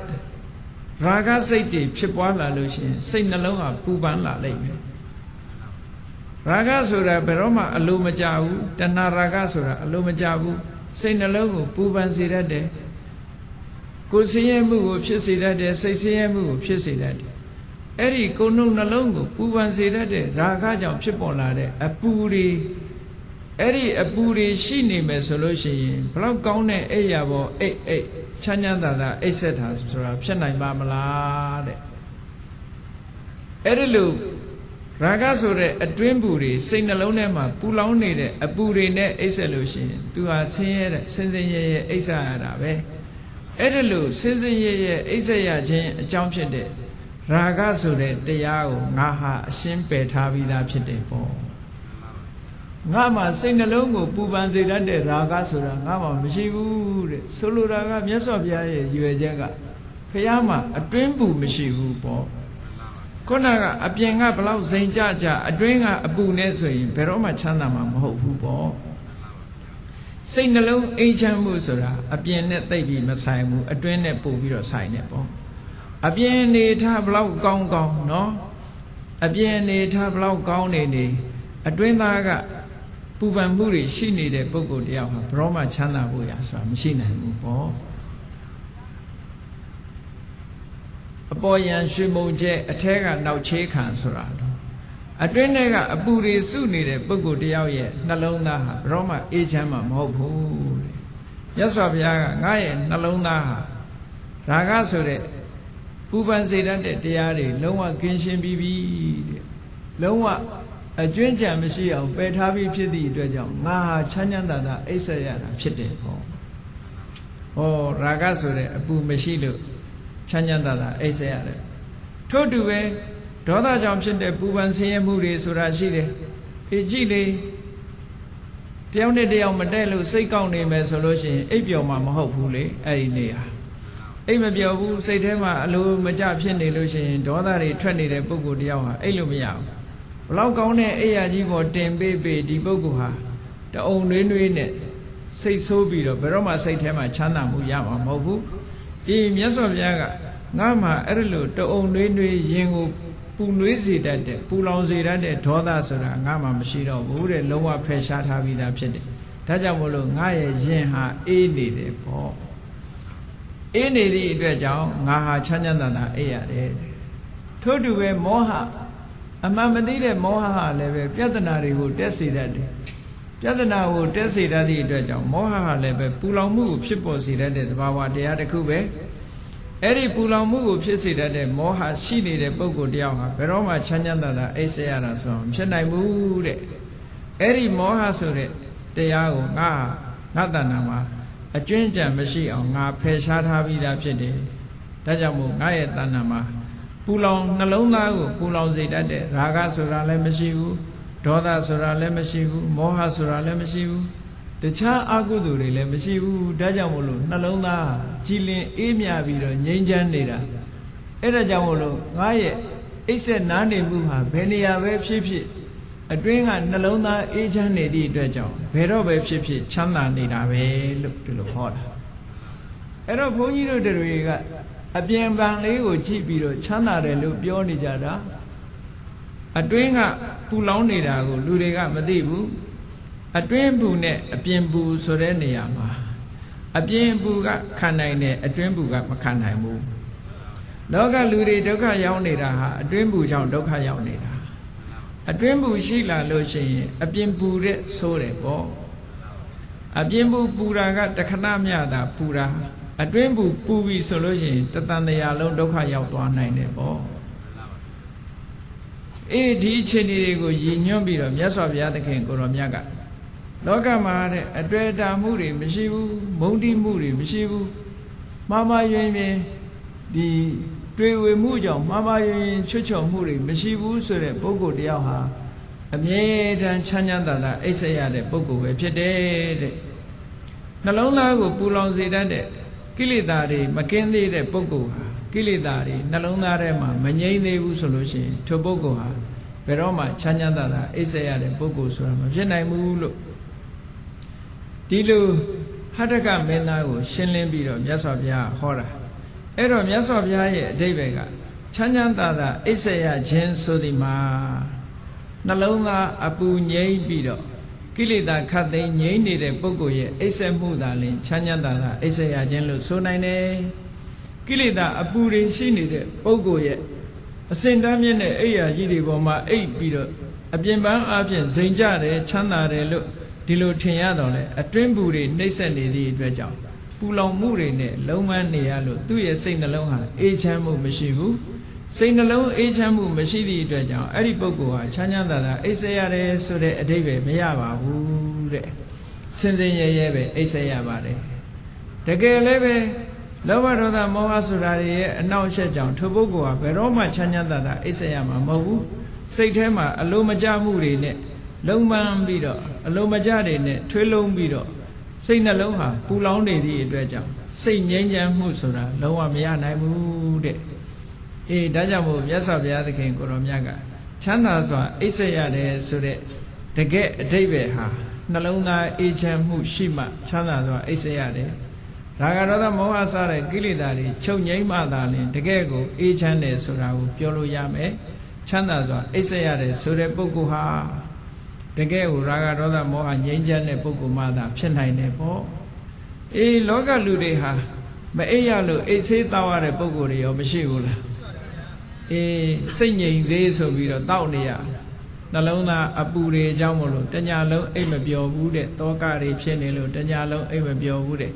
ရာဂစိတ်တွေဖြစ်ပွားလာလို့ရှိရင်စိတ်နှလုံးဟာပူပန်လာလိမ့်မယ်ရာဂဆိုတာဘယ်တော့မှအလိုမကျဘူးတဏှာရာဂဆိုတာအလိုမကျဘူးစိတ်နှလုံးကိုပူပန်စေတတ်တယ်ကိုယ်ဆင်းရဲမှုကိုဖြစ်စေတတ်တယ်စိတ်ဆင်းရဲမှုကိုဖြစ်စေတတ်တယ်အဲ့ဒီကိုယ်နှုတ်နှလုံးကိုပူပန်စေတတ်တဲ့ရာဂကြောင့်ဖြစ်ပေါ်လာတဲ့အပူတွေအဲ့ဒီအပူတွေရှိနေမယ်ဆိုလို့ရှိရင်ဘလောက်ကောင်းတဲ့အိယာပေါ်အိတ်ချမ်းချမ်းသာသာအိတ်ဆက်တာဆိုတာဖြစ်နိုင်ပါမလားတဲ့အဲ့ဒီလိုရာဂဆိုတဲ့အတွင်းပူတွေစိတ်နှလုံးထဲမှာပူလောင်နေတဲ့အပူတွေနဲ့အိတ်ဆက်လို့ရှိရင်သူဟာဆင်းရဲတဲ့စင်စင်ရဲရဲအိတ်ဆက်ရတာပဲအဲ့ဒီလိုစင်စင်ရဲရဲအိတ်ဆက်ရခြင်းအကြောင်းဖြစ်တဲ့ရာဂဆိုတဲ့တရားကိုငါဟာအရှင်းပယ်ထားပြီးသားဖြစ်တယ်ပေါ့ငါမှစိတ်နှလုံးကိုပူပန်စေတတ်တဲ့ရာဂဆိုတာငါမှမရှိဘူးတဲ့ဆိုလိုတာကမြတ်စွာဘုရားရဲ့ရွယ်ချက်ကဘုရားမှာအတွင်းပူမရှိဘူးပေါ့ခုနကအပြင်ကဘလောက်စိန်ကြကြအတွင်းကအပူနဲ့ဆိုရင်ဘယ်တော့မှချမ်းသာမှာမဟုတ်ဘူးပေါ့စိတ်နှလုံးအိမ်ချမ်းမှုဆိုတာအပြင်နဲ့သိပ်ပြီးမဆိုင်ဘူးအတွင်းနဲ့ပို့ပြီးတော့ဆိုင်နေပေါ့အပြင်နေထားဘလောက်ကောင်းကောင်းနော်အပြင်နေထားဘလောက်ကောင်းနေအတွင်းသားကပူပန်မှုတွေရှိနေတဲ့ပုဂ္ဂိုလ်တယောက်ဟာဘယ်တော့မှချမ်းသာဖို့ရဆိုတာမရှိနိုင်ဘူးပေါ့အပေါ်ယံရွှေမုံကျဲအထဲကနောက်ချေးခံဆိုတာတော့အတွင်းထဲကအပူတွေစုနေတဲ့ပုဂ္ဂိုလ်တယောက်ရဲ့နှလုံးသားဟာဘယ်တော့မှအေးချမ်းမှာမဟုတ်ဘူးတဲ့မြတ်စွာဘုရားကငါရဲ့နှလုံးသားဟာရာဂဆိုတဲ့ပူပန်စေတတ်တဲ့တရားတွေလုံးဝကင်းရှင်းပြီးပြီတဲ့လုံးဝအကျွင်းကြံမရှိအောင်ပယ်ထားပြီးဖြစ်သည့်အတွက်ကြောင့်ငါဟာချမ်းချမ်းသာသာအိပ်ဆက်ရတာဖြစ်တယ်ပေါ့ဟောရာဂဆိုတဲ့အပူမရှိလို့ချမ်းချမ်းသာသာအိပ်ဆက်ရတယ်ထို့တူပဲဒေါသကြောင့်ဖြစ်တဲ့ပူပန်ဆင်းရဲမှုတွေဆိုတာရှိတယ်အေးကြည့်လေတယောက်နဲ့တယောက်မတည့်လို့စိတ်ကောက်နေမယ်ဆိုလို့ရှိရင်အိပ်ပျော်မှာမဟုတ်ဘူးလေအဲ့ဒီနေဟာအိပ်မပျော်ဘူးစိတ်ထဲမှာအလိုမကျဖြစ်နေလို့ရှိရင်ဒေါသတွေထွက်နေတဲ့ပုဂ္ဂိုလ်တယောက်ဟာအိပ်လို့မရဘူးဘလောက်ကောင်းတဲ့အိယာကြီးပေါ်တင်ပေးဒီပုဂ္ဂိုလ်ဟာတအုံနှွေးနှွေးနဲ့စိတ်ဆိုးပြီးတော့ဘယ်တော့မှစိတ်ထဲမှာချမ်းသာမှုရမှာမဟုတ်ဘူးအေးမြတ်စွာဘုရားကငါမှအဲ့ဒီလိုတအုံနှွေးနှွေးရင်ကိုပူနွေးစေတတ်တဲ့ပူလောင်စေတတ်တဲ့ဒေါသဆိုတာငါမှမရှိတော့ဘူးတဲ့လုံးဝဖယ်ရှားထားပြီးသားဖြစ်တယ်ဒါကြောင့်မို့လို့ငါရဲ့ရင်ဟာအေးနေတယ်ပေါ့အေးနေသည့်အတွက်ကြောင့်ငါဟာချမ်းချမ်းသာသာအေးရတယ်ထို့တူပဲမောဟအမှန်မသိတဲ့မောဟဟာလည်းပဲပြဿနာတွေကိုတက်စေတတ်တယ်ပြဿနာကိုတက်စေတတ်သည့်အတွက်ကြောင့်မောဟဟာလည်းပဲပူလောင်မှုကိုဖြစ်ပေါ်စေတတ်တဲ့သဘာဝတရားတစ်ခုပဲအဲ့ဒီပူလောင်မှုကိုဖြစ်စေတတ်တဲ့မောဟရှိနေတဲ့ပုဂ္ဂိုလ်တယောက်ဟာဘယ်တော့မှချမ်းချမ်းသာသာအိပ်ဆက်ရတာဆိုတော့မဖြစ်နိုင်ဘူးတဲ့အဲ့ဒီမောဟဆိုတဲ့တရားကိုငါတဏ္ဍာမှာအကျွင်းကြံမရှိအောင်ငါဖယ်ရှားထားပြီးသားဖြစ်တယ်ဒါကြောင့်မို့ငါရဲ့တဏ္ဍာမှာပူလောင်နှလုံးသားကိုပူလောင်စေတတ်တဲ့ရာဂဆိုတာလည်းမရှိဘူး ဒေါသဆိုတာလည်းမရှိဘူးမောဟဆိုတာလည်းမရှိဘူးတခြားအကုသိုလ်တွေလည်းမရှိဘူးဒါကြောင့်မို့လို့နှလုံးသားကြည်လင်အေးမြပြီးတော့ငြိမ်းချမ်းနေတာအဲ့ဒါကြောင့်မို့လို့ငါရဲ့အိပ်ဆက်နားနေမှုဟာဘယ်နေရာပဲဖြစ်ဖြစ်အတွင်းကနှလုံးသားအေးချမ်းနေသည့်အတွက်ကြောင့်ဘယ်တော့ပဲဖြစ်ဖြစ်ချမ်းသာနေတာပဲလို့ဒီလိုဟောတာအဲ့တော့ဘုန်းကြီးတို့တွေကအပြင်ပံလေးကိုကြည့်ပြီးတော့ချမ်းသာတယ်လို့ပြောနေကြတာအတွင်းကပူလောင်နေတာကိုလူတွေကမသိဘူးအတွင်းပူနဲ့အပြင်ပူဆိုတဲ့နေရာမှာအပြင်ပူကခံနိုင်တယ်အတွင်းပူကမခံနိုင်ဘူးလောကလူတွေဒုက္ခရောက်နေတာဟာအတွင်းပူကြောင့်ဒုက္ခရောက်နေတာအတွင်းပူရှိလာလို့ရှိရင်အပြင်ပူတဲ့ဆိုးတယ်ပေါ့အပြင်ပူတာကတခဏမျှတာပူတာအတွင်းပူပြီဆိုလို့ရှိရင်တသံတရားလုံးဒုက္ခရောက်သွားနိုင်တယ်ပေါ့အေးဒီအခြေအနေတွေကိုရည်ညွှန်းပြီးတော့မြတ်စွာဘုရားသခင်ကိုရောမြတ်ကလောကမှာတဲ့အတွေ့အတာမှုတွေမရှိဘူးမုန်းတိမှုတွေမရှိဘူးမှားမှားယွင်းယွင်းဒီတွေ့ဝေမှုကြောင့်မှားမှားယွင်းယွင်းချွတ်ချော်မှုတွေမရှိဘူးဆိုတဲ့ပုဂ္ဂိုလ်တယောက်ဟာအမြဲတမ်းချမ်းချမ်းသာသာအိပ်ဆက်ရတဲ့ပုဂ္ဂိုလ်ပဲဖြစ်တယ်တဲ့နှလုံးသားကိုပူလောင်စေတတ်တဲ့ကိလေသာတွေမကင်းသေးတဲ့ပုဂ္ဂိုလ်ဟာကိလေသာတွေနှလုံးသားထဲမှာမငြိမ့်သေးဘူးဆိုလို့ရှိရင်ထိုပုဂ္ဂိုလ်ဟာဘယ်တော့မှချမ်းချမ်းသာသာအိပ်ဆက်ရတဲ့ပုဂ္ဂိုလ်ဆိုတာမဖြစ်နိုင်ဘူးလို့ဒီလိုဟတ္တကမင်းသားကိုရှင်းလင်းပြီးတော့မြတ်စွာဘုရားဟောတာအဲ့တော့မြတ်စွာဘုရားရဲ့အဓိပ္ပာယ်ကချမ်းချမ်းသာသာအိပ်ဆက်ရခြင်းဆိုသည်မှာနှလုံးသားအပူငြိမ့်ပြီးတော့ကိလေသာခတ်သိမ်းငြိမ့်နေတဲ့ပုဂ္ဂိုလ်ရဲ့အိပ်ဆက်မှုသာလင်ချမ်းချမ်းသာသာအိပ်ဆက်ရခြင်းလို့ဆိုနိုင်တယ်ကိလေသာအပူတွေရှိနေတဲ့ပုဂ္ဂိုလ်ရဲ့အစဉ်တမ်းမြင့်တဲ့အိယာကြီးတွေပေါ်မှာအိပ်ပြီးတော့အပြင်ပန်းအပြင်ဇိမ်ကြတယ်ချမ်းသာတယ်လို့ဒီလိုထင်ရတော့လေအတွင်းပူတွေနှိမ့်ဆက်နေသည့်အတွက်ကြောင့်ပူလောင်မှုတွေနဲ့လုံးဝနေရလို့သူ့ရဲ့စိတ်နှလုံးဟာအေးချမ်းမှုမရှိဘူးစိတ်နှလုံးအေးချမ်းမှုမရှိသည့်အတွက်ကြောင့်အဲ့ဒီပုဂ္ဂိုလ်ဟာချမ်းချမ်းသာသာအိပ်ဆက်ရတယ်ဆိုတဲ့အဓိပ္ပာယ်မရပါဘူးတဲ့စင်စင်ရဲရဲပဲအိပ်ဆက်ရပါတယ်တကယ်လည်းပဲလောဘဒေါသမောဟဆိုတာတွေရဲ့အနောက်အရှက်ကြောင့်ထိုပုဂ္ဂိုလ်ဟာဘယ်တော့မှချမ်းချမ်းသာသာအိပ်ဆက်ရမှာမဟုတ်ဘူးစိတ်ထဲမှာအလိုမကျမှုတွေနဲ့လုံးပန်းပြီးတော့အလိုမကျတွေနဲ့ထွေးလုံးပြီးတော့စိတ်နှလုံးဟာပူလောင်နေသည့်အတွက်ကြောင့်စိတ်ငြိမ်းချမ်းမှုဆိုတာလုံးဝမရနိုင်ဘူးတဲ့အေးဒါကြောင့်မို့မြတ်စွာဘုရားသခင်ကိုရောမြတ်ကချမ်းသာစွာအိပ်ဆက်ရတယ်ဆိုတဲ့တကယ်အဓိပ္ပာယ်ဟာနှလုံးသားအေးချမ်းမှုရှိမှချမ်းသာစွာအိပ်ဆက်ရတယ်ရာဂဒေါသမောဟစတဲ့ကိလေသာတွေချုပ်ငြိမ်းမှသာလျှင်တကယ်ကိုအေးချမ်းတယ်ဆိုတာကိုပြောလို့ရမယ်ချမ်းသာစွာအိပ်ဆက်ရတယ်ဆိုတဲ့ပုဂ္ဂိုလ်ဟာတကယ်ကိုရာဂဒေါသမောဟငြိမ်းချမ်းတဲ့ပုဂ္ဂိုလ်မှသာဖြစ်နိုင်တယ်ပေါ့အေးလောကလူတွေဟာမအိပ်ရလို့အိပ်ဆေးတောက်ရတဲ့ပုဂ္ဂိုလ်တွေရောမရှိဘူးလားအေးစိတ်ငြိမ်သေးဆိုပြီးတော့တောက်နေရနှလုံးသားအပူတွေအကြောင်းမလို့တညာလုံးအိပ်မပျော်ဘူးတဲ့တောကတွေဖြစ်နေလို့တညာလုံးအိပ်မပျော်ဘူးတဲ့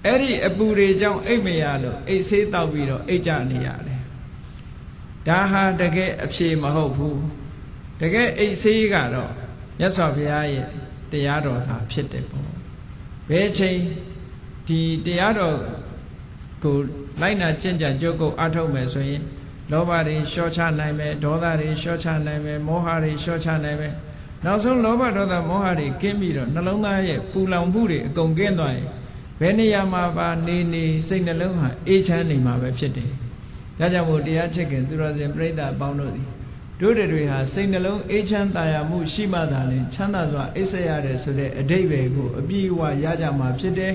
အဲ့ဒီအပူတွေကြောင့်အိပ်မရလို့အိပ်ဆေးတောက်ပြီးတော့အိပ်ကြနေရတယ်ဒါဟာတကယ်အဖြေမဟုတ်ဘူးတကယ်အိပ်ဆေးကတော့မြတ်စွာဘုရားရဲ့တရားတော်သာဖြစ်တယ်ပေါ့ဘယ်ချိန်ဒီတရားတော်ကိုလိုက်နာကျင့်ကြံကြိုးကုပ်အားထုတ်မယ်ဆိုရင်လောဘတွေလျှော့ချနိုင်မယ်ဒေါသတွေလျှော့ချနိုင်မယ်မောဟတွေလျှော့ချနိုင်မယ်နောက်ဆုံးလောဘဒေါသမောဟတွေကင်းပြီးတော့နှလုံးသားရဲ့ပူလောင်မှုတွေအကုန်ကင်းသွားရင်ဘယ်နေရာမှာပါနေစိတ်နှလုံးဟာအေးချမ်းနေမှာပဲဖြစ်တယ်ဒါကြောင့်မို့တရားချစ်ခင်သူတော်စင်ပြိဿအပေါင်းတို့သည်တို့တွေဟာစိတ်နှလုံးအေးချမ်းသာယာမှုရှိမှသာလျှင်ချမ်းသာစွာအိပ်ဆက်ရတယ်ဆိုတဲ့အဓိပ္ပာယ်ကိုအပြည့်အဝရကြမှာဖြစ်တယ်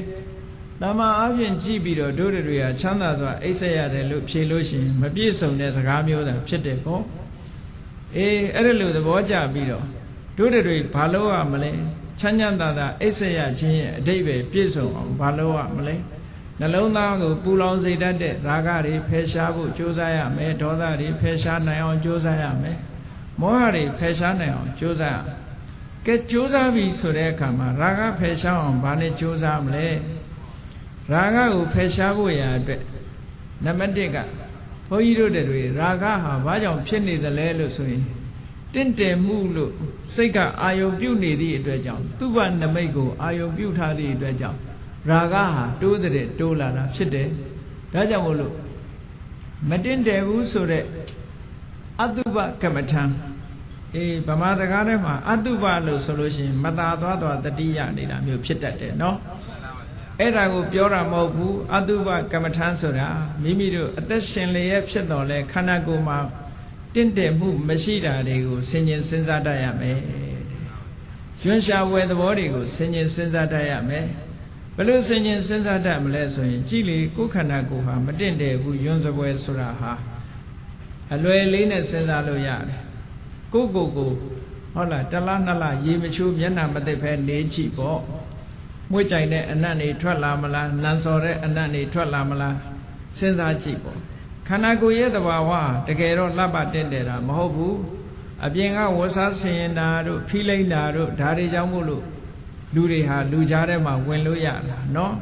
တမန်အားဖြင့်ကြည့်ပြီးတော့တို့တွေဟာချမ်းသာစွာအိပ်ဆက်ရတယ်လို့ဖြေလို့ရှိရင်မပြည့်စုံတဲ့စကားမျိုးသာဖြစ်တယ်ပေါ့အေးအဲ့ဒါလို့သဘောကျပြီးတော့တို့တွေဘာလို့ရမလဲချမ်းချမ်းသာသာအိပ်ဆက်ရခြင်းရဲ့အဓိပ္ပာယ်ပြည့်စုံအောင်ဘာလို့ရမလဲနှလုံးသားကိုပူလောင်စေတတ်တဲ့ရာဂတွေဖယ်ရှားဖို့ကြိုးစားရမယ်ဒေါသတွေဖယ်ရှားနိုင်အောင်ကြိုးစားရမယ်မောဟတွေဖယ်ရှားနိုင်အောင်ကြိုးစားရကဲကြိုးစားပြီဆိုတဲ့အခါမှာရာဂဖယ်ရှားအောင်ဘာနဲ့ကြိုးစားမလဲရာဂကိုဖယ်ရှားဖို့ရာအတွက်နံပါတ်1ကဘုန်းကြီးတို့တွေရာဂဟာဘာကြောင့်ဖြစ်နေသလဲလို့ဆိုရင်တင့်တယ်မှုလို့စိတ်ကအာယုံပြုတ်နေသည့်အတွက်ကြောင့်သူ့ဘနမိတ်ကိုအာယုံပြုတ်ထားသည့်အတွက်ကြောင့်ရာဂဟာတိုးတဲ့တိုးလာတာဖြစ်တယ်ဒါကြောင့်မို့လို့မတင့်တယ်ဘူးဆိုတဲ့အတုပကမ္မထံ ဗမာစကားထဲမှာအတုပလို့ဆိုလို့ရှိရင်မသာသွားတတိယနေတာမျိုးဖြစ်တတ်တယ်နော်အဲ့ဒါကိုပြောတာမဟုတ်ဘူးအတုပကမ္မထမ်းဆိုတာမိမိတို့အသက်ရှင်လျက်ဖြစ်တော်လဲခန္ဓာကိုယ်မှာတင့်တယ်မှုမရှိတာတွေကိုဆင်ញင်စဉ်းစားတတ်ရမယ်ရွှင်ရှားဝယ်သဘောတွေကိုဆင်ញင်စဉ်းစားတတ်ရမယ်ဘယ်လိုဆင်ញင်စဉ်းစားတတ်မလဲဆိုရင်ကြည်လေကိုယ်ခန္ဓာကိုယ်ဟာမတင့်တယ်ဘူးရွှင်စပွဲဆိုတာဟာအလွယ်လေးနဲ့စဉ်းစားလို့ရတယ်ကိုယ်ဟုတ်လားတလားနှစ်လားရေမချိုးမျက်နှာမသိဖဲနေကြည့်ပေါ့မွေးကြိုင်တဲ့အနတ်နေထွက်လာမလားလန်စော်တဲ့အနတ်နေထွက်လာမလားစဉ်းစားကြည့်ပေါ့ခန္ဓာကိုယ်ရဲ့သဘာဝတကယ်တော့လှပတင့်တယ်တာမဟုတ်ဘူးအပြင်ကဝဆားဆင်ရင်တာတို့ဖိလိမ့်တာတို့ဒါတွေကြောင့်မို့လို့လူတွေဟာလူကြားထဲမှာဝင်လို့ရတာနော်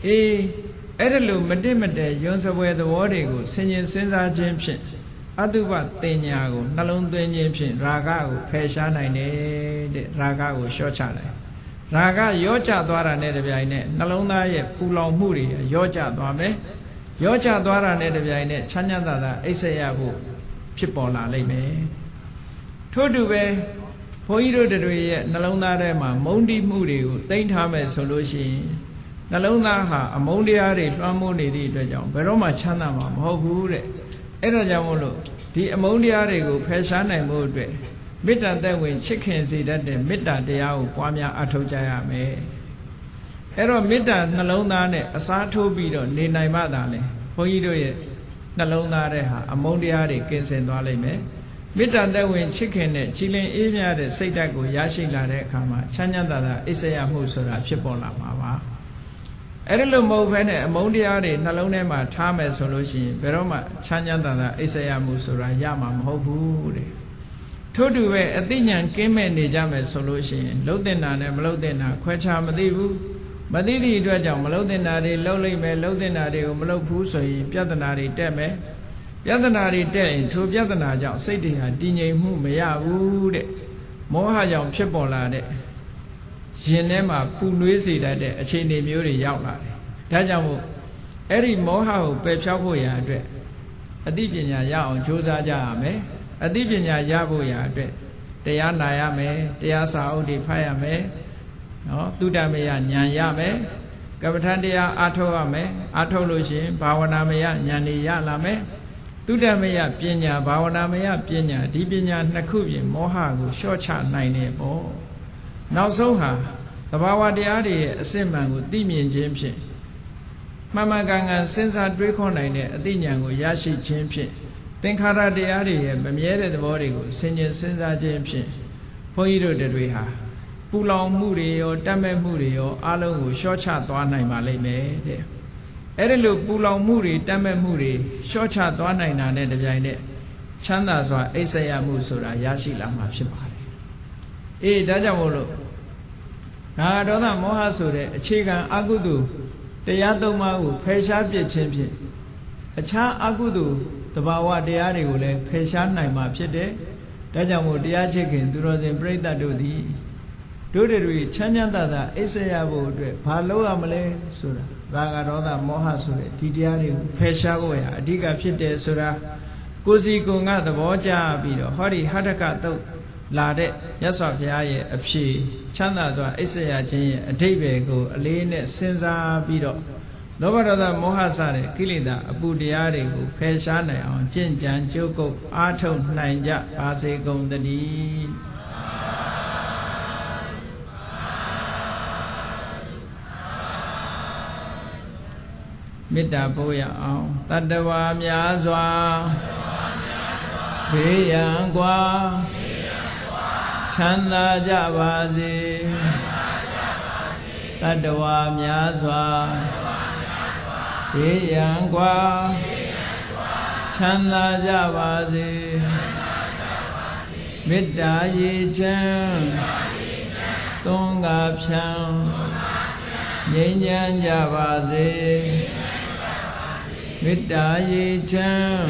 အဲ့ဒါလို့မတင့်မတဲယွန်းစပွဲသဘောတွေကိုဆင်ញင်စဉ်းစားခြင်းဖြင့်အတုပတင်ညာကိုနှလုံးသွင်းခြင်းဖြင့်ရာဂကိုဖယ်ရှားနိုင်တယ်တဲ့ရာဂကိုလျှော့ချနိုင်ရာဂရော့ကျသွားတာနဲ့တပြိုင်နက်နှလုံးသားရဲ့ပူလောင်မှုတွေရော့ကျသွားမယ်ရော့ကျသွားတာနဲ့တပြိုင်နက်ချမ်းသာသာအိပ်စက်ရဖို့ဖြစ်ပေါ်လာလိမ့်မယ်ထို့တူပဲဘုန်းကြီးတို့တွေရဲ့နှလုံးသားထဲမှာမုန်းတိမှုတွေကိုတိမ့်ထားမယ်ဆိုလို့ရှိရင်နှလုံးသားဟာအမုန်းတရားတွေလွှမ်းမိုးနေသည့်အတွက်ကြောင့်ဘယ်တော့မှချမ်းသာမှာမဟုတ်ဘူးတဲ့အဲ့ဒါကြောင့်မို့လို့ဒီအမုန်းတရားတွေကိုဖယ်ရှားနိုင်ဖို့အတွက်မေတ္တာသက်ဝင်ချစ်ခင်စေတတ်တဲ့မေတ္တာတရားကိုပွားများအထောက်ကြရမယ်အဲ့တော့မေတ္တာနှလုံးသားနဲ့အစားထိုးပြီးတော့နေနိုင်မှသာလေဘုန်းကြီးတို့ရဲ့နှလုံးသားထဲဟာအမုန်းတရားတွေကင်းစင်သွားလိမ့်မယ်မေတ္တာသက်ဝင်ချစ်ခင်တဲ့ကြည်လင်အေးမြတဲ့စိတ်ဓာတ်ကိုရရှိလာတဲ့အခါမှာချမ်းသာသာအိပ်စက်ရမှုဆိုတာဖြစ်ပေါ်လာမှာပါအဲ့ဒါလို့မဟုတ်ဘဲနဲ့အမုန်းတရားတွေနှလုံးထဲမှာထားမယ်ဆိုလို့ရှိရင်ဘယ်တော့မှချမ်းသာသာအိပ်စက်ရမှုဆိုတာရမှာမဟုတ်ဘူးတဲ့ထို့တူပဲအသိဉာဏ်ကင်းမဲ့နေကြမယ်ဆိုလို့ရှိရင်လှုပ်တင်တာနဲ့မလှုပ်တင်တာခွဲခြားမသိဘူးမသိသည့်အတွက်ကြောင့်မလှုပ်တင်တာတွေလှုပ်လိုက်မယ်လှုပ်တင်တာတွေကိုမလှုပ်ဘူးဆိုရင်ပြဿနာတွေတက်မယ်ပြဿနာတွေတက်ရင်ထိုပြဿနာကြောင့်စိတ်တွေဟာတည်ငြိမ်မှုမရဘူးတဲ့မောဟကြောင့်ဖြစ်ပေါ်လာတဲ့ရင်ထဲမှာပူနွေးစေတတ်တဲ့အခြေအနေမျိုးတွေရောက်လာတယ်ဒါကြောင့်မို့အဲ့ဒီမောဟကိုပယ်ဖြောက်ဖို့ရာအတွက်အသိပညာရအောင်ကြိုးစားကြရမယ်အသိပညာရဖို့ရာအတွက်တရားနာရမယ်တရားစာအုပ်တွေဖတ်ရမယ်နော်သုတ္တမယဉာဏ်ရမယ်ကမ္မထံတရားအားထုတ်ရမယ်အားထုတ်လို့ရှိရင်ဘာဝနာမယဉာဏ်တွေရလာမယ်သုတ္တမယပညာဘာဝနာမယပညာဒီပညာနှစ်ခုဖြင့်မောဟကိုလျှော့ချနိုင်တယ်ပေါ့နောက်ဆုံးဟာသဘာဝတရားတွေရဲ့အစစ်မှန်ကိုသိမြင်ခြင်းဖြင့်မှန်မှန်ကန်ကန်စဉ်းစားတွေးခေါ်နိုင်တဲ့အသိဉာဏ်ကိုရရှိခြင်းဖြင့်သင်္ခါရတရားတွေရဲ့မမြဲတဲ့သဘောတွေကိုဆင်ခြင်စဉ်းစားခြင်းဖြင့်ဘုန်းကြီးတို့တွေဟာပူလောင်မှုတွေရောတတ်မဲ့မှုတွေရောအလုံးကိုလျှော့ချသွားနိုင်ပါလိမ့်မယ်တဲ့အဲ့ဒီလိုပူလောင်မှုတွေတတ်မဲ့မှုတွေလျှော့ချသွားနိုင်တာနဲ့တပြိုင်နက်ချမ်းသာစွာအိပ်စက်ရမှုဆိုတာရရှိလာမှာဖြစ်ပါတယ်ဒါကြောင့်မို့လို့နာဒေါသမောဟဆိုတဲ့အခြေခံအကုသိုလ်တရားသုံးပါးကိုဖယ်ရှားပြစ်ခြင်းဖြင့်အခြားအကုသိုလ်သဘာဝတရားတွေကိုလည်းဖယ်ရှားနိုင်မှာဖြစ်တယ်ဒါကြောင့်မို့တရားချစ်ခင်သူတော်စင်ပြိဿတို့သည်တို့တွေချမ်းချမ်းသာသာအိပ်စက်ရဖို့အတွက်ဘာလုပ်ရမလဲဆိုတာရာဂဒေါသမောဟဆိုတဲ့ဒီတရားတွေကိုဖယ်ရှားဖို့ရာအဓိကဖြစ်တယ်ဆိုတာကိုယ်စီကိုယ်ငါသဘောကျပြီးတော့ဟောဒီဟဋ္ဌကတုတ်လာတဲ့မြတ်စွာဘုရားရဲ့အဖြေချမ်းသာစွာအိပ်စက်ရခြင်းရဲ့အဓိပ္ပာယ်ကိုအလေးနဲ့စဉ်းစားပြီးတော့လောဘဒေါသမောဟစတဲ့ကိလေသာအပူတရားတွေကိုဖယ်ရှားနိုင်အောင်ကျင့်ကြံကြိုးကုပ်အားထုတ်နိုင်ကြပါစေကုန်သတည်းမေတ္တာပို့ရအောင်တတ္တဝါများစွာဘေးရန်ကွာချမ်းသာကြပါစေတတ္တဝါများစွာဘေးရန်ကွာချမ်းသာကြပါစေမေတ္တာရေချမ်းသွန်ကားဖြံငြိမ်းချမ်းကြပါစေမေတ္တာရေချမ်း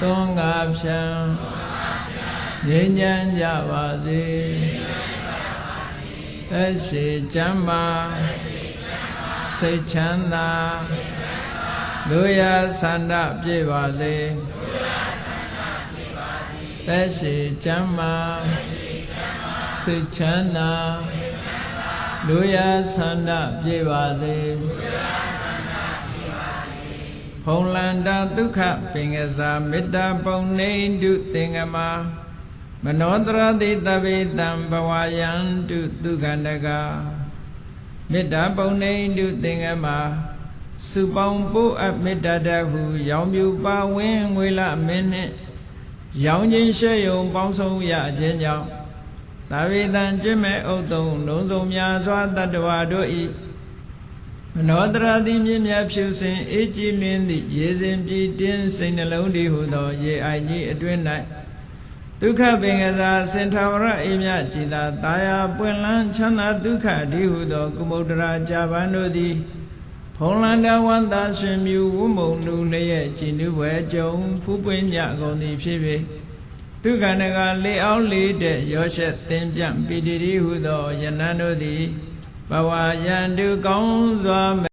သွန်ကားဖြံငြိမ်းချမ်းကြပါစေသက်ရှိချမ်းသာစိတ်ချမ်းသာလူရဆန္ဒပြည့်ပါစေ သက်ရှိချမ်းမာစိတ်ချမ်းသာလူရဆန္ဒပြေပါစေဖုံလန္တာဒုက္ခပင်ကစားမေတ္တာပုံနေတုသင်္ကမာမနောတရတိတဗေတံဘဝယံတုဒုက္ခန္တကမေတ္တာပုံနေတုသင်္ကမာစုပေါင်းပို့အပ်မေတ္တာတဟုရောင်ပြူပါဝင်းငွေလမင်းနှင့်ရောင်ချင်းရှဲယုံပေါင်းဆုံးရခြင်းကြောင့်သဗေတံကျွင့်မဲ့ဥဒ္ဒုံလုံးစုံများစွာတတ္တဝါတို့ဤမနောတရတိမြင့်မြတ်ဖြူစင်အေးကြည်လင်းသည့်ရေစဉ်ပြည်တင်းစိတ်နှလုံးတည်ဟုသောရေအိုင်ကြီးအတွင်း၌ဒုက္ခပင်ကစားစင်ထာဝရအိမ်မြကြည်သာတာယာပွင့်လန်းချမ်းသာဒုက္ခတည်ဟုသောကုမုဒ္ဒရာကြာပန်တို့သည်ဖုံလန္တဝန္တာရှင်မြူဝုမုံနုလျက်ကြည်နုဘွယ်ကြုံဖူးပွင့်ညကုန်သည်ဖြစ်၍ဒုက္ခနကလေအောင်လေးတဲ့ရောရှက်သင်ပြန့်ပိတိဟုသောယနန်းတို့သည်ဘဝယံတုကောင်းစွာ